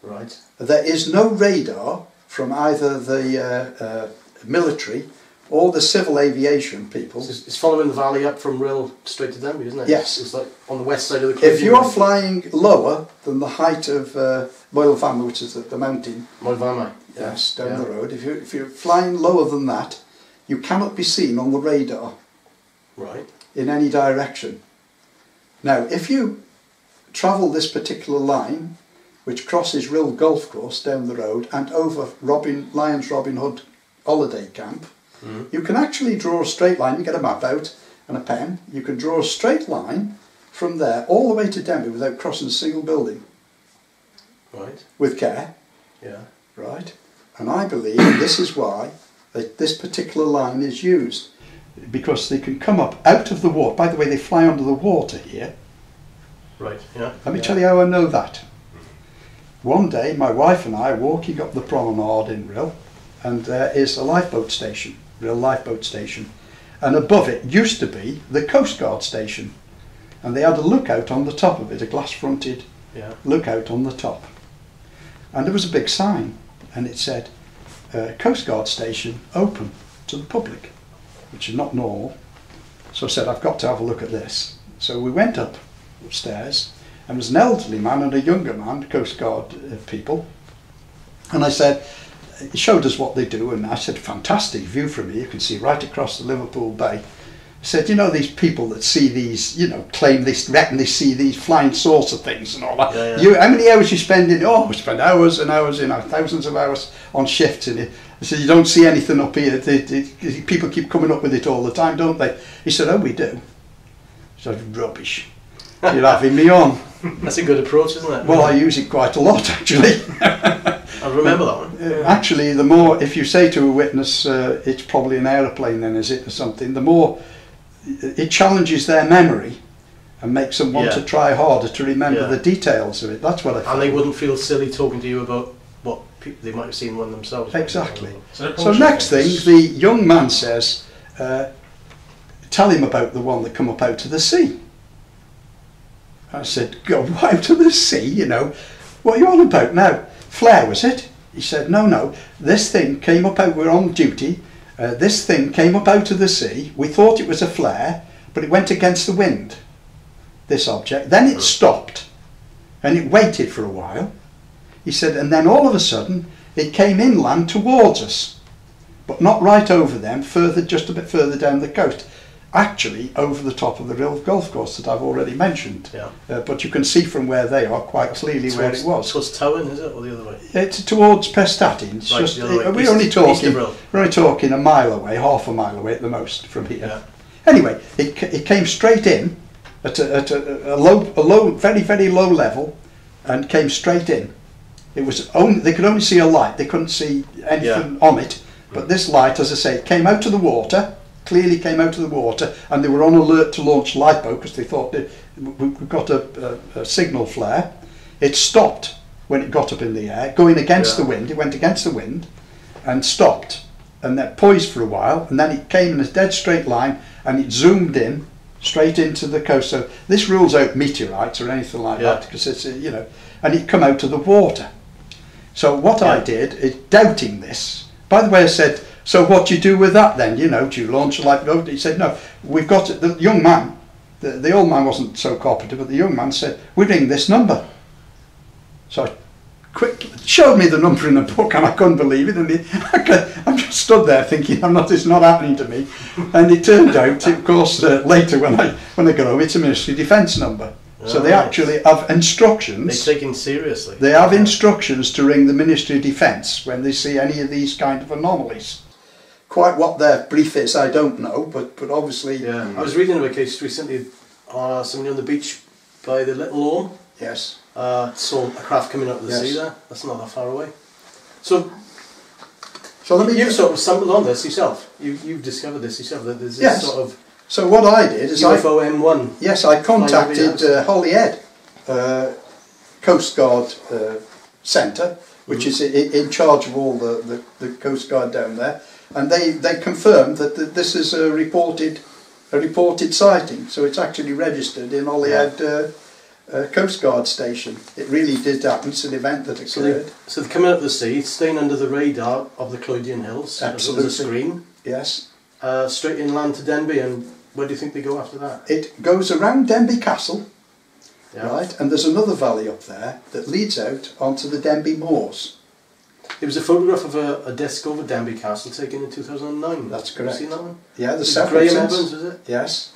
[SPEAKER 1] Right.
[SPEAKER 2] There is no radar from either the military or the civil aviation people.
[SPEAKER 1] It's following the valley up from Rill straight to Denbigh, isn't it?
[SPEAKER 2] Yes.
[SPEAKER 1] It's like on the west side of the Clwyd.
[SPEAKER 2] If you're flying lower than the height of Moelfama, which is the mountain,
[SPEAKER 1] Moelfama,
[SPEAKER 2] yes, down the road, if you're flying lower than that, you cannot be seen on the radar.
[SPEAKER 1] Right.
[SPEAKER 2] In any direction. Now, if you travel this particular line, which crosses Rill Golf Course down the road and over Lions Robin Hood holiday camp, you can actually draw a straight line. You get a map out and a pen. You can draw a straight line from there all the way to Denby without crossing a single building.
[SPEAKER 1] Right.
[SPEAKER 2] With care.
[SPEAKER 1] Yeah.
[SPEAKER 2] Right. And I believe this is why this particular line is used. Because they can come up out of the water. By the way, they fly under the water here.
[SPEAKER 1] Right, yeah.
[SPEAKER 2] Let me tell you how I know that. One day, my wife and I are walking up the promenade in Rill, and there is a lifeboat station, Rill Lifeboat Station. And above it used to be the Coast Guard station. And they had a lookout on the top of it, a glass-fronted lookout on the top. And there was a big sign, and it said, Coast Guard station open to the public, which is not normal. So I said, I've got to have a look at this. So we went upstairs, and there was an elderly man and a younger man, Coast Guard people. And I said, he showed us what they do, and I said, fantastic view from here, you can see right across the Liverpool Bay. I said, you know, these people that see these, you know, claim this, reckon they see these flying saucer things and all that.
[SPEAKER 1] Yeah, yeah.
[SPEAKER 2] How many hours you spend in it? Oh, we spend hours and hours, you know, thousands of hours on shifts in it. I said, you don't see anything up here. People keep coming up with it all the time, don't they? He said, oh, we do. I said, rubbish. You're having me on.
[SPEAKER 1] That's a good approach, isn't it?
[SPEAKER 2] Well, I use it quite a lot, actually.
[SPEAKER 1] I remember that one.
[SPEAKER 2] Actually, the more, if you say to a witness, it's probably an aeroplane then, is it, or something, the more it challenges their memory and makes them want to try harder to remember the details of it. That's what I think.
[SPEAKER 1] And they wouldn't feel silly talking to you about what they might have seen one themselves.
[SPEAKER 2] Exactly. So next thing, the young man says, tell him about the one that come up out of the sea. I said, go out to the sea, you know. What are you on about now? Flare, was it? He said, no, this thing came up out, we're on duty, this thing came up out of the sea, we thought it was a flare, but it went against the wind, this object. Then it stopped, and it waited for a while. He said, and then all of a sudden, it came inland towards us, but not right over them, just a bit further down the coast. Actually over the top of the Rill Golf Course that I've already mentioned. Yeah. But you can see from where they are quite clearly where it was.
[SPEAKER 1] Towards Towan, is it, or the other way?
[SPEAKER 2] It's towards Pestatin. It's just, we're only talking a mile away, half a mile away at the most from here. Yeah. Anyway, it came straight in at a low, very, very low level, and came straight in. It was only, they could only see a light. They couldn't see anything on it. But this light, as I say, came out of the water. Clearly came out of the water, and they were on alert to launch lifeboat because they thought we've got a signal flare. It stopped when it got up in the air, going against the wind. It went against the wind and stopped, and then poised for a while, and then it came in a dead straight line, and it zoomed in straight into the coast. So this rules out meteorites or anything like that, because it's and it come out of the water. So what I did is, doubting this, by the way, I said, so what do you do with that then? You know, do you launch a lifeboat? He said, no, we've got it. The young man, the old man wasn't so cooperative, but the young man said, we ring this number. So I showed me the number in the book, and I couldn't believe it. And I just stood there thinking, it's not happening to me. And it turned out, of course, later when I got home, it's a Ministry of Defence number. So they actually have instructions.
[SPEAKER 1] They're taken seriously.
[SPEAKER 2] They have instructions to ring the Ministry of Defence when they see any of these kind of anomalies. Quite what their brief is, I don't know, but obviously...
[SPEAKER 1] Yeah, I was reading of a case recently, somebody on the beach by the Little Orme.
[SPEAKER 2] Yes.
[SPEAKER 1] Saw a craft coming out of the sea there. That's not that far away. So let me... You've sort of stumbled on this yourself. You've discovered this yourself. That there's this sort of...
[SPEAKER 2] So what I did is
[SPEAKER 1] UFO M1.
[SPEAKER 2] Yes, I contacted Holyhead Coast Guard Centre, which is in charge of all the Coast Guard down there, and they confirmed that this is a reported sighting. So it's actually registered in Holyhead Coast Guard Station. It really did happen. It's an event that occurred.
[SPEAKER 1] So they're coming out of the sea, staying under the radar of the Clwydian Hills.
[SPEAKER 2] Absolutely.
[SPEAKER 1] There's a screen.
[SPEAKER 2] Yes.
[SPEAKER 1] Straight inland to Denby, and where do you think they go after that?
[SPEAKER 2] It goes around Denby Castle, right, and there's another valley up there that leads out onto the Denby Moors.
[SPEAKER 1] There was a photograph of a disc over Denby Castle taken in 2009.
[SPEAKER 2] That's correct.
[SPEAKER 1] Have you seen that one?
[SPEAKER 2] Yeah, the
[SPEAKER 1] Graham Evans, is it?
[SPEAKER 2] Yes.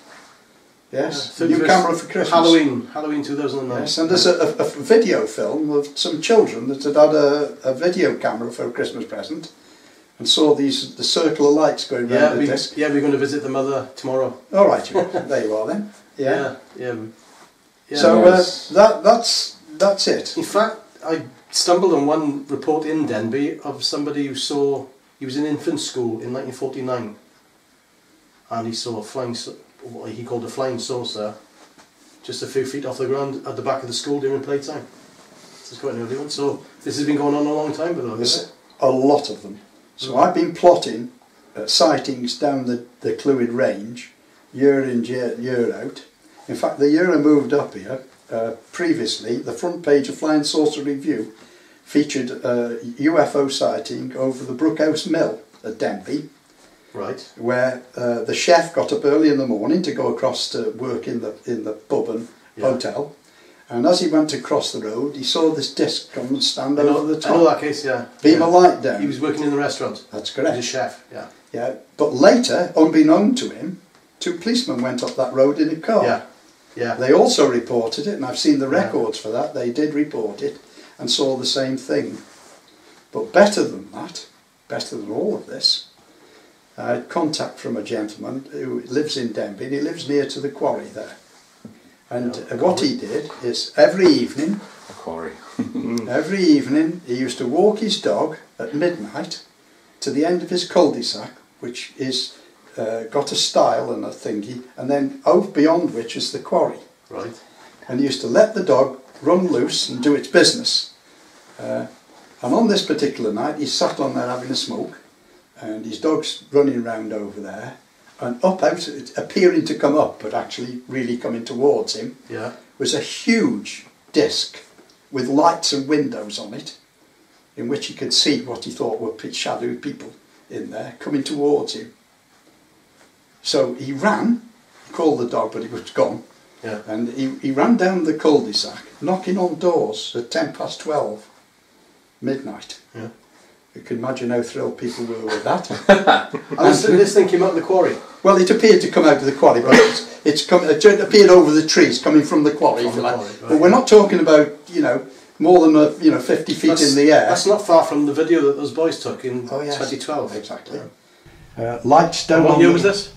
[SPEAKER 2] Yes,
[SPEAKER 1] Yeah.
[SPEAKER 2] new camera for Christmas.
[SPEAKER 1] Halloween 2009.
[SPEAKER 2] Yes, and there's a video film of some children that had had a video camera for a Christmas present and saw the circle of lights going round the disc.
[SPEAKER 1] Yeah, we're going to visit the mother tomorrow.
[SPEAKER 2] All right, there you are then. Yeah. So that's it.
[SPEAKER 1] In fact, I stumbled on one report in Denby of somebody who saw, he was in infant school in 1949, and he saw what he called a flying saucer just a few feet off the ground at the back of the school during playtime. This is quite an early one. So this has been going on a long time, by the way.
[SPEAKER 2] There's a lot of them. So I've been plotting sightings down the Clwyd Range year in, year out. In fact, the year I moved up here, previously, the front page of Flying Saucer Review featured a UFO sighting over the Brookhouse Mill at Denby.
[SPEAKER 1] Right.
[SPEAKER 2] Where the chef got up early in the morning to go across to work in the pub and hotel, and as he went across the road, he saw this disc come and stand over the top.
[SPEAKER 1] I know that case, yeah.
[SPEAKER 2] Beam a light down.
[SPEAKER 1] He was working in the restaurant.
[SPEAKER 2] That's correct.
[SPEAKER 1] He was a chef, yeah.
[SPEAKER 2] Yeah, but later, unbeknown to him, 2 policemen went up that road in a car.
[SPEAKER 1] Yeah, yeah.
[SPEAKER 2] They also reported it, and I've seen the records for that. They did report it and saw the same thing. But better than that, better than all of this, I had contact from a gentleman who lives in Denby, and he lives near to the quarry there. And what he did is every evening, every evening he used to walk his dog at midnight to the end of his cul-de-sac, which is got a stile and a thingy, and then out beyond which is the quarry.
[SPEAKER 1] Right.
[SPEAKER 2] And he used to let the dog run loose and do its business. And on this particular night, he sat on there having a smoke, and his dog's running round over there, and up out, appearing to come up, but actually really coming towards him, was a huge disc with lights and windows on it, in which he could see what he thought were shadowy people in there coming towards him. So he ran, called the dog, but he was gone, and he ran down the cul-de-sac, knocking on doors at 12:10, midnight. Yeah. You can imagine how thrilled people were with that.
[SPEAKER 1] And this thing came out of the quarry?
[SPEAKER 2] Well, it appeared to come out of the quarry, but it appeared over the trees coming from the quarry. But we're not talking about, more than 50 feet in the air.
[SPEAKER 1] That's not far from the video that those boys took in 2012.
[SPEAKER 2] Exactly. Lights down.
[SPEAKER 1] What year was this?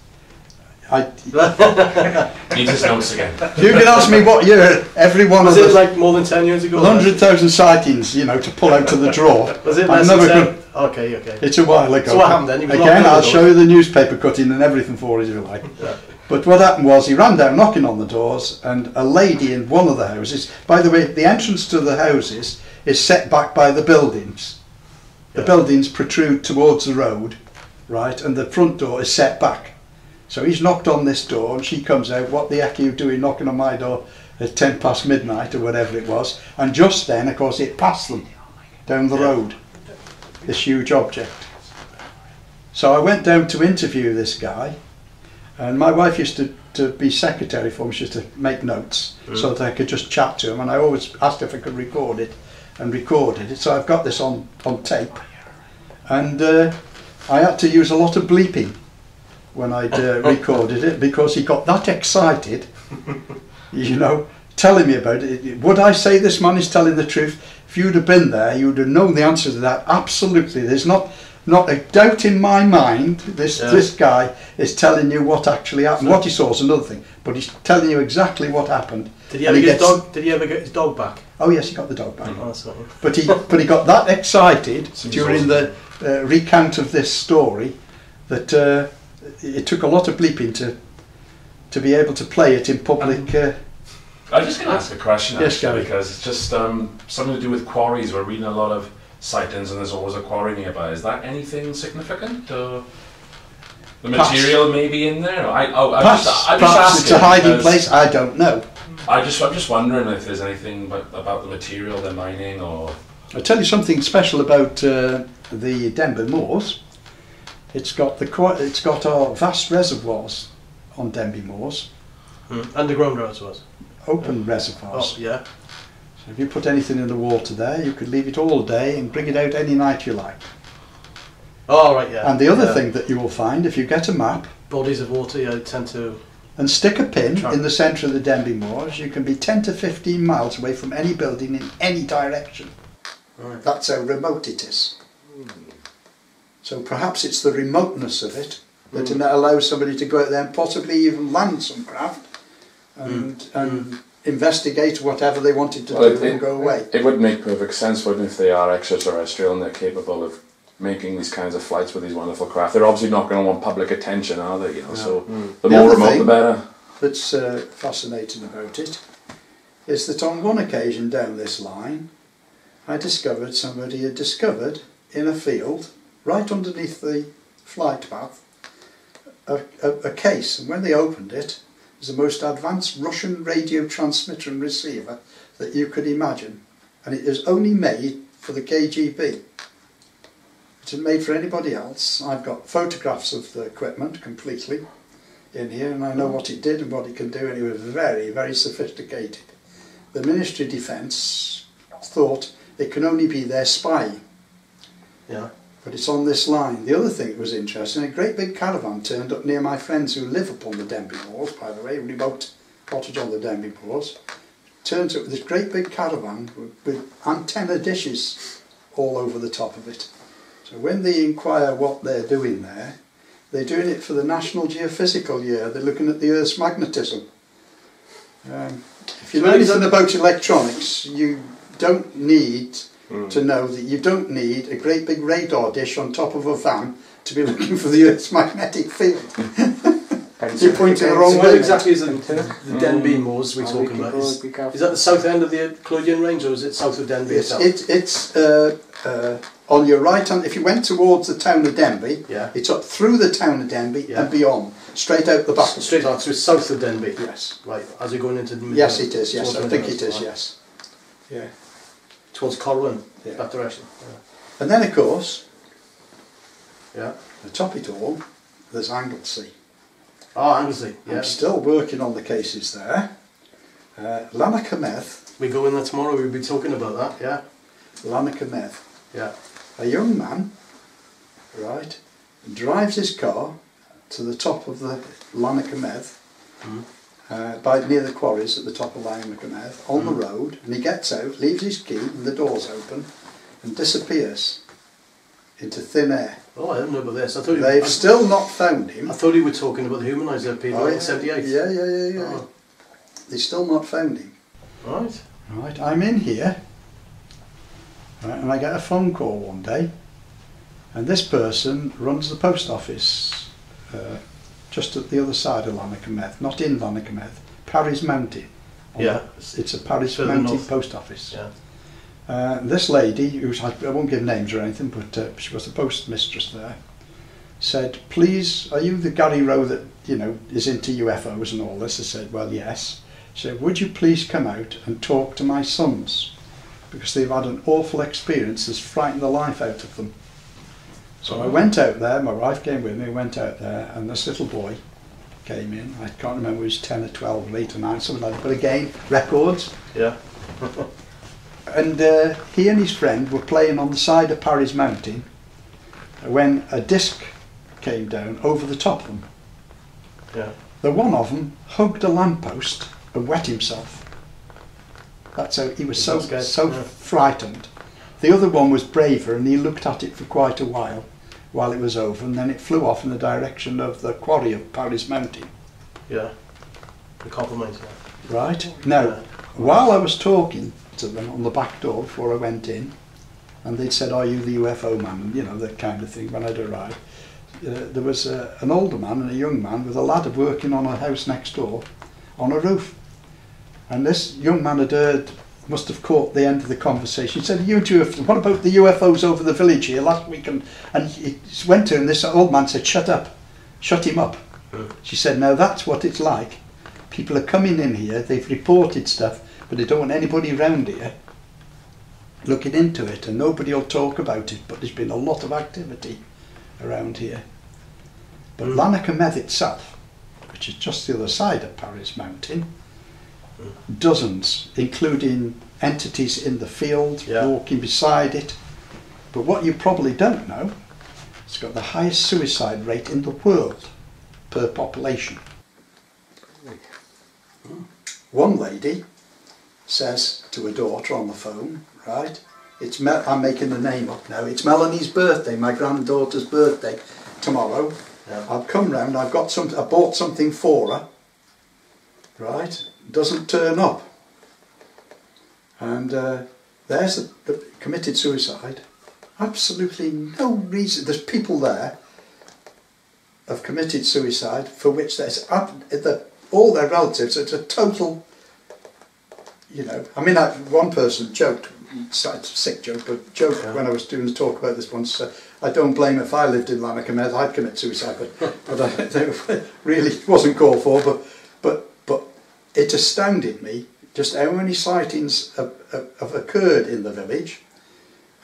[SPEAKER 3] Need his notes again.
[SPEAKER 2] You can ask me what year every one
[SPEAKER 1] was
[SPEAKER 2] of
[SPEAKER 1] it like more than 10 years ago?
[SPEAKER 2] 100,000 sightings, to pull out of the drawer.
[SPEAKER 1] Was it less than 10? Okay.
[SPEAKER 2] It's a while ago.
[SPEAKER 1] So what happened then?
[SPEAKER 2] Again, I'll show you the newspaper cutting and everything for it if you like. Yeah. But what happened was he ran down knocking on the doors, and a lady in one of the houses, by the way, the entrance to the houses is set back by the buildings. The buildings protrude towards the road, right, and the front door is set back. So he's knocked on this door, and she comes out, what the heck are you doing knocking on my door at 10 past midnight or whatever it was. And just then, of course, it passed them down the road, this huge object. So I went down to interview this guy, and my wife used to be secretary for me. She used to make notes so that I could just chat to him, and I always asked if I could record it, and recorded it. So I've got this on tape, and I had to use a lot of bleeping when I'd recorded it, because he got that excited, telling me about it. Would I say this man is telling the truth? If you'd have been there, you would have known the answer to that. Absolutely. There's not a doubt in my mind. This guy is telling you what actually happened. What he saw is another thing, but he's telling you exactly what happened.
[SPEAKER 1] Did he ever get his dog back?
[SPEAKER 2] Oh yes, he got the dog back.
[SPEAKER 1] Oh, that's not
[SPEAKER 2] but he got that excited during the recount of this story that it took a lot of bleeping to be able to play it in public.
[SPEAKER 3] I'm just going to ask a question,
[SPEAKER 2] yes, Gary.
[SPEAKER 3] Because it's just something to do with quarries. We're reading a lot of sightings, and there's always a quarry nearby. Is that anything significant? The material may be in there. I'm just asking.
[SPEAKER 2] It's a hiding place. I don't know.
[SPEAKER 3] I'm just wondering if there's anything about the material they're mining, or.
[SPEAKER 2] I'll tell you something special about the Denby Moors. It's got our vast reservoirs on Denby Moors.
[SPEAKER 1] Underground reservoirs.
[SPEAKER 2] Open reservoirs.
[SPEAKER 1] Oh, yeah.
[SPEAKER 2] So if you put anything in the water there, you could leave it all day and bring it out any night you like.
[SPEAKER 1] Oh, right, yeah.
[SPEAKER 2] And the other thing that you will find, if you get a map...
[SPEAKER 1] Bodies of water, tend to
[SPEAKER 2] and stick a pin in the centre of the Denby Moors, you can be 10 to 15 miles away from any building in any direction.
[SPEAKER 1] Right.
[SPEAKER 2] That's how remote it is. So perhaps it's the remoteness of it that allows somebody to go out there and possibly even land some craft and investigate whatever they wanted to do and go away.
[SPEAKER 3] It would make perfect sense, wouldn't it, if they are extraterrestrial and they're capable of making these kinds of flights with these wonderful craft. They're obviously not going to want public attention, are they? You know, so the more remote, the better.
[SPEAKER 2] That's fascinating about it is that on one occasion down this line, I discovered somebody had discovered in a field, right underneath the flight path, a case, and when they opened it, it was the most advanced Russian radio transmitter and receiver that you could imagine, and it is only made for the KGB. It isn't made for anybody else. I've got photographs of the equipment completely in here, and I know what it did and what it can do, and it was very, very sophisticated. The Ministry of Defence thought it can only be their spying.
[SPEAKER 1] Yeah.
[SPEAKER 2] But it's on this line. The other thing that was interesting, a great big caravan turned up near my friends who live upon the Denby Moors, by the way, remote cottage on the Denby Moors. Turns up with this great big caravan with antenna dishes all over the top of it. So when they inquire what they're doing there, they're doing it for the National Geophysical Year. They're looking at the Earth's magnetism. If you know anything about electronics, you don't need to know that you don't need a great big radar dish on top of a van to be looking for the Earth's magnetic field. You're pointing the wrong way.
[SPEAKER 1] What exactly is the Denby Moors we're talking about? Is that the south end of the Clwydian Range, or is it south of Denby itself?
[SPEAKER 2] It's on your right hand. If you went towards the town of Denby, it's up through the town of Denby and beyond, straight out the back.
[SPEAKER 1] Straight out, so it's south of Denby?
[SPEAKER 2] Yes.
[SPEAKER 1] Right, as you're going into the middle.
[SPEAKER 2] Yes, it is, yes, I think it is, yes. Yeah.
[SPEAKER 1] Towards Corwin, that direction. Yeah.
[SPEAKER 2] And then, of course,
[SPEAKER 1] the
[SPEAKER 2] top it all, there's Anglesey.
[SPEAKER 1] Oh, Anglesey, yeah.
[SPEAKER 2] I'm still working on the cases there. Llanilar Meth.
[SPEAKER 1] We go in there tomorrow, we'll be talking about that, yeah.
[SPEAKER 2] Llanilar Meth.
[SPEAKER 1] Yeah.
[SPEAKER 2] A young man, right, drives his car to the top of the Llanilar Meth, near the quarries at the top of Llanilar Meth, on the road, and he gets out, leaves his key, and the door's open, and disappears into thin air.
[SPEAKER 1] Oh, I didn't know about this.
[SPEAKER 2] They've still not found him.
[SPEAKER 1] I thought you were talking about the humaniser people in 78.
[SPEAKER 2] Yeah.
[SPEAKER 1] Oh.
[SPEAKER 2] They've still not found him.
[SPEAKER 1] Right.
[SPEAKER 2] Right, I'm in here, right, and I get a phone call one day, and this person runs the post office just at the other side of Llanilar Meth, not in Llanilar Meth, Parry's Mountain. It's a Parry's Mountain post office. Yeah. This lady, I won't give names or anything, but she was the postmistress there, said, "Please, are you the Gary Rowe that, you know, is into UFOs and all this?" I said, "Well, yes." She said, "Would you please come out and talk to my sons, because they've had an awful experience that's frightened the life out of them." So I went out there, my wife came with me, went out there, and this little boy came in. I can't remember, he was 10 or 12 or 8 or 9, something like that, but again, records.
[SPEAKER 1] Yeah.
[SPEAKER 2] And he and his friend were playing on the side of Parry's Mountain when a disc came down over the top of them.
[SPEAKER 1] Yeah.
[SPEAKER 2] The one of them hugged a lamppost and wet himself. That's how he was so frightened. The other one was braver, and he looked at it for quite a while it was over, and then it flew off in the direction of the quarry of Parry's Mountain.
[SPEAKER 1] Yeah. The copper mine.
[SPEAKER 2] Right. Now, while I was talking to them on the back door before I went in, and they'd said, "Are you the UFO man?" You know, that kind of thing when I'd arrived. There was an older man and a young man with a ladder working on a house next door on a roof. And this young man had heard, must have caught the end of the conversation. He said, "What about the UFOs over the village here last week?" And he went to him, this old man said, "Shut up, shut him up." She said, "Now that's what it's like. People are coming in here, they've reported stuff, but they don't want anybody around here looking into it, and nobody will talk about it, but there's been a lot of activity around here." But Llanilar Meth itself, which is just the other side of Parry's Mountain, dozens, including entities in the field, walking beside it. But what you probably don't know, it's got the highest suicide rate in the world per population. one lady says to her daughter on the phone, right, I'm making the name up now, it's Melanie's birthday, my granddaughter's birthday tomorrow.
[SPEAKER 1] Yeah.
[SPEAKER 2] I've come round, I bought something for her, right, doesn't turn up. And there's the committed suicide. Absolutely no reason. There's people there have committed suicide for which there's all their relatives. It's a total, you know. I mean, one person joked, it's a sick joke, but joked when I was doing the talk about this once. I don't blame if I lived in Llanilar, I'd commit suicide, but it really wasn't called for. But it astounded me just how many sightings have occurred in the village,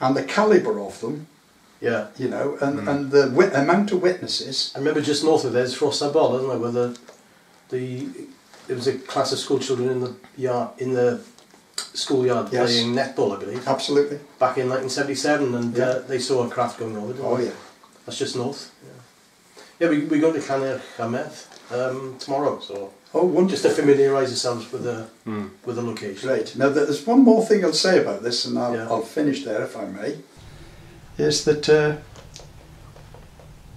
[SPEAKER 2] and the calibre of them.
[SPEAKER 1] Yeah.
[SPEAKER 2] You know, and the amount of witnesses.
[SPEAKER 1] I remember just north of there's Frosted Ball, isn't there, where there was a class of school children in the schoolyard playing netball, I believe.
[SPEAKER 2] Absolutely.
[SPEAKER 1] Back in 1977, and they saw a craft going over.
[SPEAKER 2] Oh yeah.
[SPEAKER 1] That's just north. Yeah, we go to Llanilar January tomorrow, so.
[SPEAKER 2] Oh, wonderful.
[SPEAKER 1] Just to familiarise yourselves with the location.
[SPEAKER 2] Right. Now there's one more thing I'll say about this, and I'll finish there if I may. Is that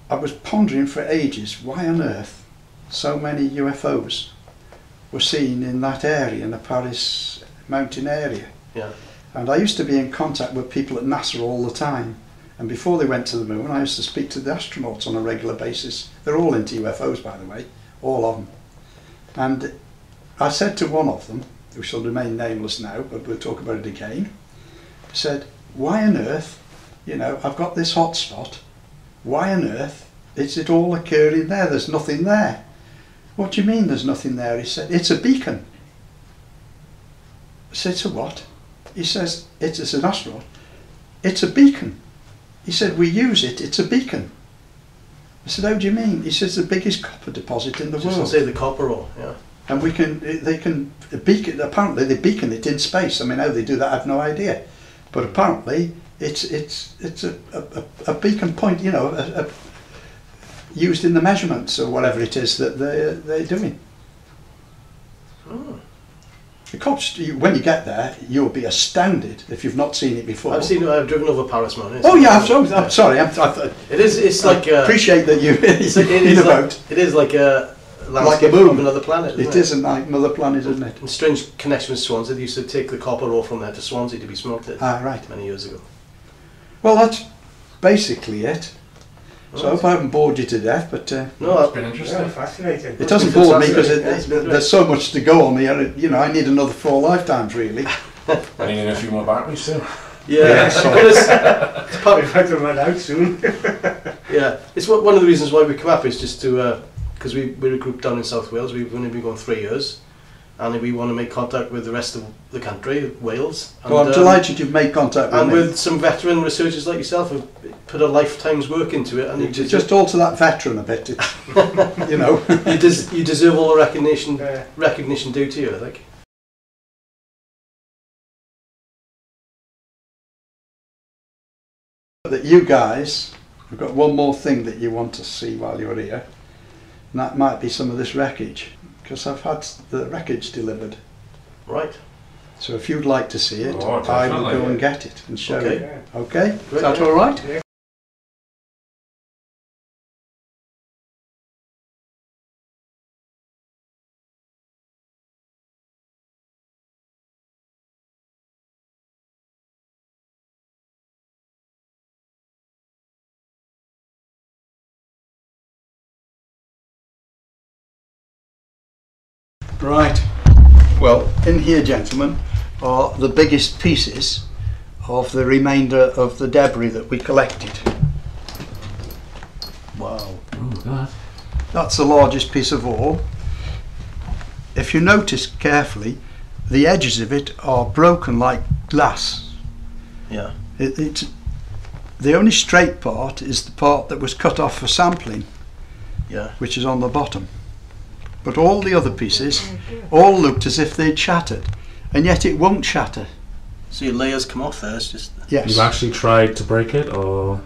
[SPEAKER 2] I was pondering for ages why on earth so many UFOs were seen in that area, in the Paris mountain area.
[SPEAKER 1] Yeah.
[SPEAKER 2] And I used to be in contact with people at NASA all the time. And before they went to the moon, I used to speak to the astronauts on a regular basis. They're all into UFOs, by the way, all of them. And I said to one of them, who shall remain nameless now, but we'll talk about it again, I said, why on earth, you know, I've got this hot spot, why on earth is it all occurring there? There's nothing there. What do you mean there's nothing there? He said, it's a beacon. I said, it's a what? He says, it's an astronaut. It's a beacon. He said, we use it, it's a beacon. I said, how do you mean? He says, the biggest copper deposit in the world.
[SPEAKER 1] Just say the copper ore, yeah.
[SPEAKER 2] And they can beacon, apparently they beacon it in space. I mean, how they do that, I have no idea. But apparently, it's a beacon point, you know, used in the measurements or whatever it is that they're doing.
[SPEAKER 1] Oh.
[SPEAKER 2] The cops, when you get there, you'll be astounded if you've not seen it before.
[SPEAKER 1] I've driven over Paris, man.
[SPEAKER 2] Oh yeah, I'm sorry.
[SPEAKER 1] It's like
[SPEAKER 2] appreciate that you.
[SPEAKER 1] It is like a landscape of another planet.
[SPEAKER 2] It is another planet, isn't it?
[SPEAKER 1] In strange connection with Swansea, they used to take the copper ore from there to Swansea to be smelted.
[SPEAKER 2] Ah, right.
[SPEAKER 1] Many years ago.
[SPEAKER 2] Well, that's basically it. So I hope I haven't bored you to death, but
[SPEAKER 3] no, it's been interesting.
[SPEAKER 4] Yeah, fascinating.
[SPEAKER 2] It doesn't bore me because there's so much to go on here. You know, I need another 4 lifetimes really.
[SPEAKER 3] I need a few more batteries too.
[SPEAKER 1] Yeah,
[SPEAKER 4] It's probably about to run out soon.
[SPEAKER 1] Yeah, it's one of the reasons why we come up is just to because we're a group down in South Wales. We've only been going 3 years, and we want to make contact with the rest of the country, Wales. And,
[SPEAKER 2] well, I'm delighted you've made contact with me.
[SPEAKER 1] And with some veteran researchers like yourself who've put a lifetime's work into it. And
[SPEAKER 2] you just alter that veteran a bit, you know.
[SPEAKER 1] You deserve all the recognition due to you, I think.
[SPEAKER 2] That you guys have got one more thing that you want to see while you're here, and that might be some of this wreckage, because I've had the wreckage delivered.
[SPEAKER 1] Right.
[SPEAKER 2] So if you'd like to see it,
[SPEAKER 3] Oh,
[SPEAKER 2] I will go and get it and show
[SPEAKER 1] Okay.
[SPEAKER 2] you. Okay?
[SPEAKER 1] Great,
[SPEAKER 2] Is that
[SPEAKER 1] yeah.
[SPEAKER 2] all right?
[SPEAKER 4] Yeah.
[SPEAKER 2] Right. Well, in here, gentlemen, are the biggest pieces of the remainder of the debris that we collected. Wow.
[SPEAKER 3] Ooh,
[SPEAKER 2] That's the largest piece of all. If you notice carefully, the edges of it are broken like glass.
[SPEAKER 1] Yeah.
[SPEAKER 2] It's the only straight part is the part that was cut off for sampling,
[SPEAKER 1] Yeah.
[SPEAKER 2] which is on the bottom. But all the other pieces all looked as if they'd shattered, and yet it won't shatter.
[SPEAKER 1] So your layers come off there. It's just.
[SPEAKER 2] Yes.
[SPEAKER 3] You've actually tried to break it, or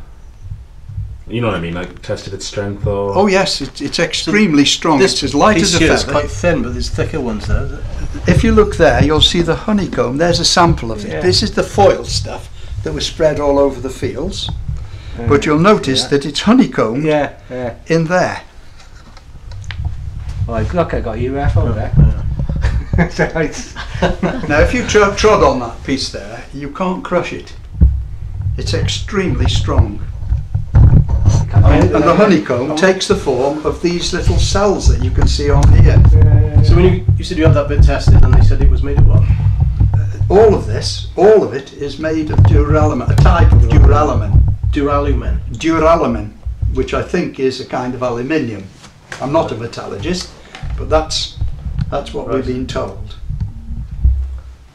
[SPEAKER 3] You know what I mean? Like tested its strength or...
[SPEAKER 2] Oh yes, it's extremely strong.
[SPEAKER 1] This
[SPEAKER 2] it's as light as a
[SPEAKER 1] piece here is
[SPEAKER 2] feather.
[SPEAKER 1] quite thin, but there's thicker ones there, is it?
[SPEAKER 2] If you look there, you'll see the honeycomb. There's a sample of it.
[SPEAKER 4] Yeah.
[SPEAKER 2] This is the foil stuff that was spread all over the fields. But you'll notice that it's honeycombed in there.
[SPEAKER 4] Oh, look, I got UFO there.
[SPEAKER 2] Now, if you trod on that piece there, you can't crush it. It's extremely strong. And the honeycomb takes the form of these little cells that you can see on here.
[SPEAKER 1] So when you said you had that bit tested, and they said it was made of what?
[SPEAKER 2] All of it is made of duralumin, a type of duralumin. Duralumin, which I think is a kind of aluminium. I'm not a metallurgist, but that's what we've been told.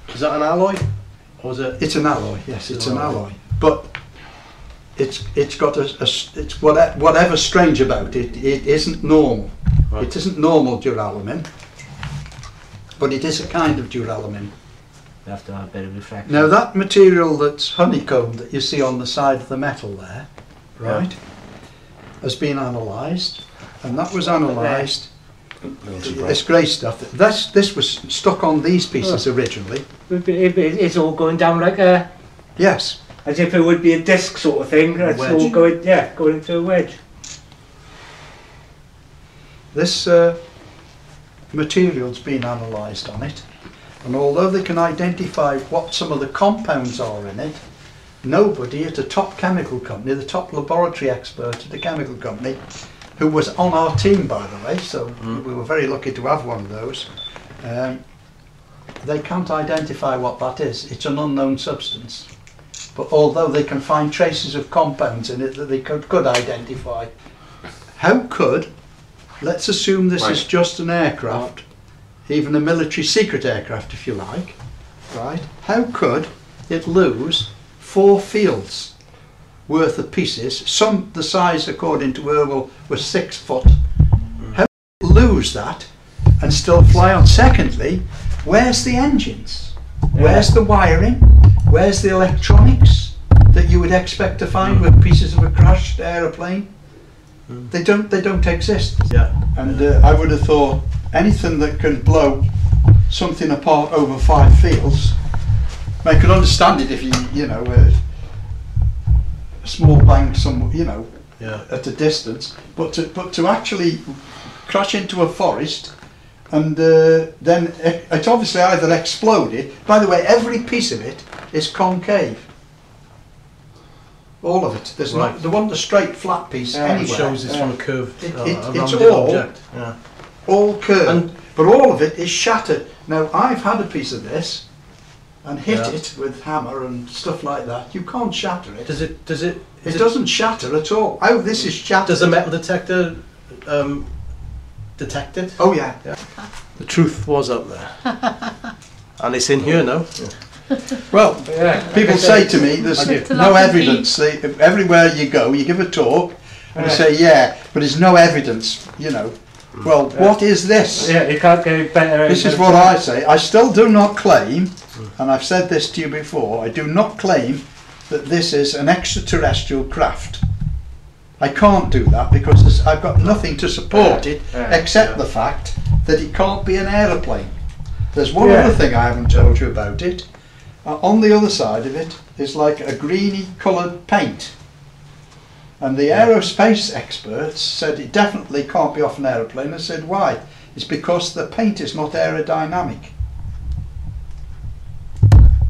[SPEAKER 1] Is that an alloy? Or is it?
[SPEAKER 2] It's an alloy, yes, it's an alloy. But it's got it's whatever's strange about it. It isn't normal.
[SPEAKER 1] Right.
[SPEAKER 2] It isn't normal duralumin, but it is a kind of duralumin.
[SPEAKER 4] You have to have a bit of reflection.
[SPEAKER 2] Now that material that's honeycombed that you see on the side of the metal there, right, has been analysed, and that was analysed. This grey stuff. This was stuck on these pieces originally.
[SPEAKER 4] It's all going down like a...
[SPEAKER 2] Yes.
[SPEAKER 4] As if it would be a disc sort of thing. It's all going into a wedge.
[SPEAKER 2] This material's been analysed on it, and although they can identify what some of the compounds are in it, nobody at a top chemical company, the top laboratory expert at the chemical company, who was on our team by the way, so we were very lucky to have one of those, they can't identify what that is. It's an unknown substance. But although they can find traces of compounds in it that they could identify, how could, let's assume this is just an aircraft, even a military secret aircraft if you like, right? How could it lose 4 fields worth of pieces, some the size according to Irwell was 6 foot, how could it lose that and still fly on? Secondly, where's the engines? Where's the wiring? Where's the electronics that you would expect to find with pieces of a crashed aeroplane? They don't exist.
[SPEAKER 1] Yeah.
[SPEAKER 2] And I would have thought anything that can blow something apart over 5 fields, I could understand it if you know a small bang somewhere, at a distance, but to actually crash into a forest and then it's obviously either exploded. By the way, every piece of it is concave. All of it. There's not. There wasn't a straight flat piece anywhere.
[SPEAKER 1] It shows it's from a curve.
[SPEAKER 2] It's all curved, but all of it is shattered. Now I've had a piece of this and hit it with hammer and stuff like that. You can't shatter it. It doesn't shatter at all. Oh, this is shattered.
[SPEAKER 1] Does the metal detector detect it?
[SPEAKER 2] Oh yeah.
[SPEAKER 1] The truth was out there, and it's in here now.
[SPEAKER 2] Well, people say to me, there's no evidence. Everywhere you go, you give a talk, and they say, but there's no evidence. Well, what is this?
[SPEAKER 4] Yeah, you can't get better.
[SPEAKER 2] This is what I say. I still do not claim, and I've said this to you before, I do not claim that this is an extraterrestrial craft. I can't do that because I've got nothing to support it except the fact that it can't be an aeroplane. There's one other thing I haven't told you about it. On the other side of it is like a greeny coloured paint. And the aerospace experts said it definitely can't be off an aeroplane. I said, why? It's because the paint is not aerodynamic.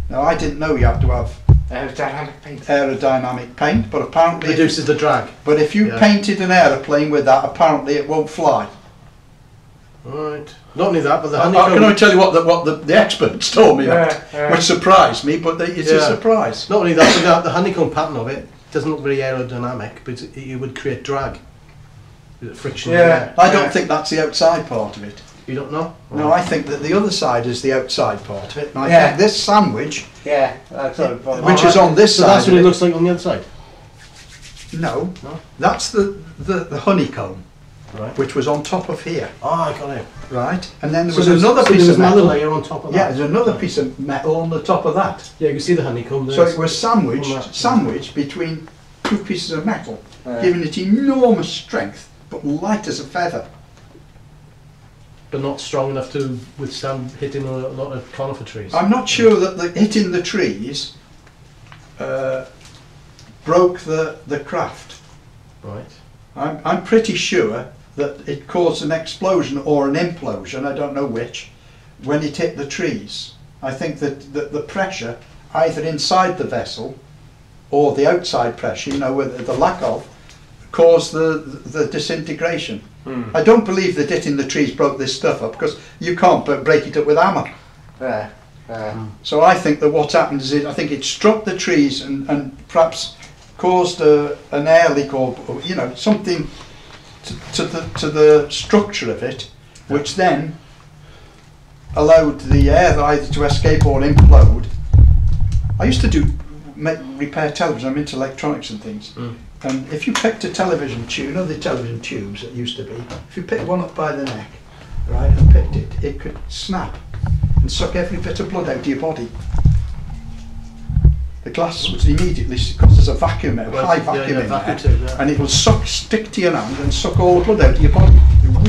[SPEAKER 2] Now I didn't know you have to have aerodynamic paint, but apparently
[SPEAKER 1] it reduces the drag.
[SPEAKER 2] But if you painted an aeroplane with that, apparently it won't fly.
[SPEAKER 1] Right. Not only that, but the
[SPEAKER 2] I
[SPEAKER 1] honeycomb.
[SPEAKER 2] can only tell you what the experts told me, which surprised me, but it's a surprise.
[SPEAKER 1] Not only that, but the honeycomb pattern of it doesn't look very aerodynamic, but it would create drag, friction.
[SPEAKER 2] I don't think that's the outside part of it.
[SPEAKER 1] You don't know?
[SPEAKER 2] No, I think that the other side is the outside part of it. And I think this sandwich,
[SPEAKER 4] that's
[SPEAKER 2] which is on this
[SPEAKER 1] so
[SPEAKER 2] side.
[SPEAKER 1] That's what it looks like on the other side.
[SPEAKER 2] No, that's the honeycomb, which was on top of here.
[SPEAKER 1] Oh, I got it.
[SPEAKER 2] Right, and then there was another piece of
[SPEAKER 1] metal
[SPEAKER 2] metal
[SPEAKER 1] layer on top of that.
[SPEAKER 2] Yeah, there's another piece of metal on the top of that.
[SPEAKER 1] Yeah, you can see the honeycomb there.
[SPEAKER 2] So it was sandwiched between 2 pieces of metal. giving it enormous strength, but light as a feather.
[SPEAKER 1] But not strong enough to withstand hitting a lot of conifer trees.
[SPEAKER 2] I'm not sure that hitting the trees broke the craft.
[SPEAKER 1] Right.
[SPEAKER 2] I'm pretty sure that it caused an explosion or an implosion, I don't know which, when it hit the trees. I think that the pressure, either inside the vessel or the outside pressure, you know, with the lack of, caused the disintegration. I don't believe that hitting the trees broke this stuff up, because you can't break it up with hammer. So I think that what happened is I think it struck the trees and perhaps caused an air leak or you know, something to the structure of it, which then allowed the air either to escape or implode. I used to repair television. I'm into electronics and things. And if you picked a television tube, you know the television tubes that used to be, if you picked one up by the neck, right, and picked it, it could snap and suck every bit of blood out of your body. The glass was immediately, because there's a vacuum, high vacuum in there, and it will stick to your hand and suck all the blood out of your body.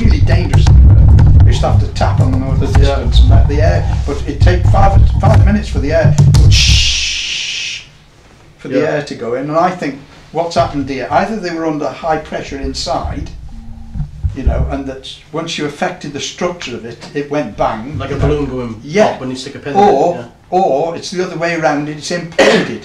[SPEAKER 2] Really dangerous. You used to have to tap on them over the distance and let the air, but it'd take 5 minutes for the air, for the air to go in. And I think what's happened here, either they were under high pressure inside, you know, and that once you affected the structure of it, it went bang.
[SPEAKER 1] Like a balloon going pop when you stick a pin in it.
[SPEAKER 2] Or it's the other way around, it's imploded.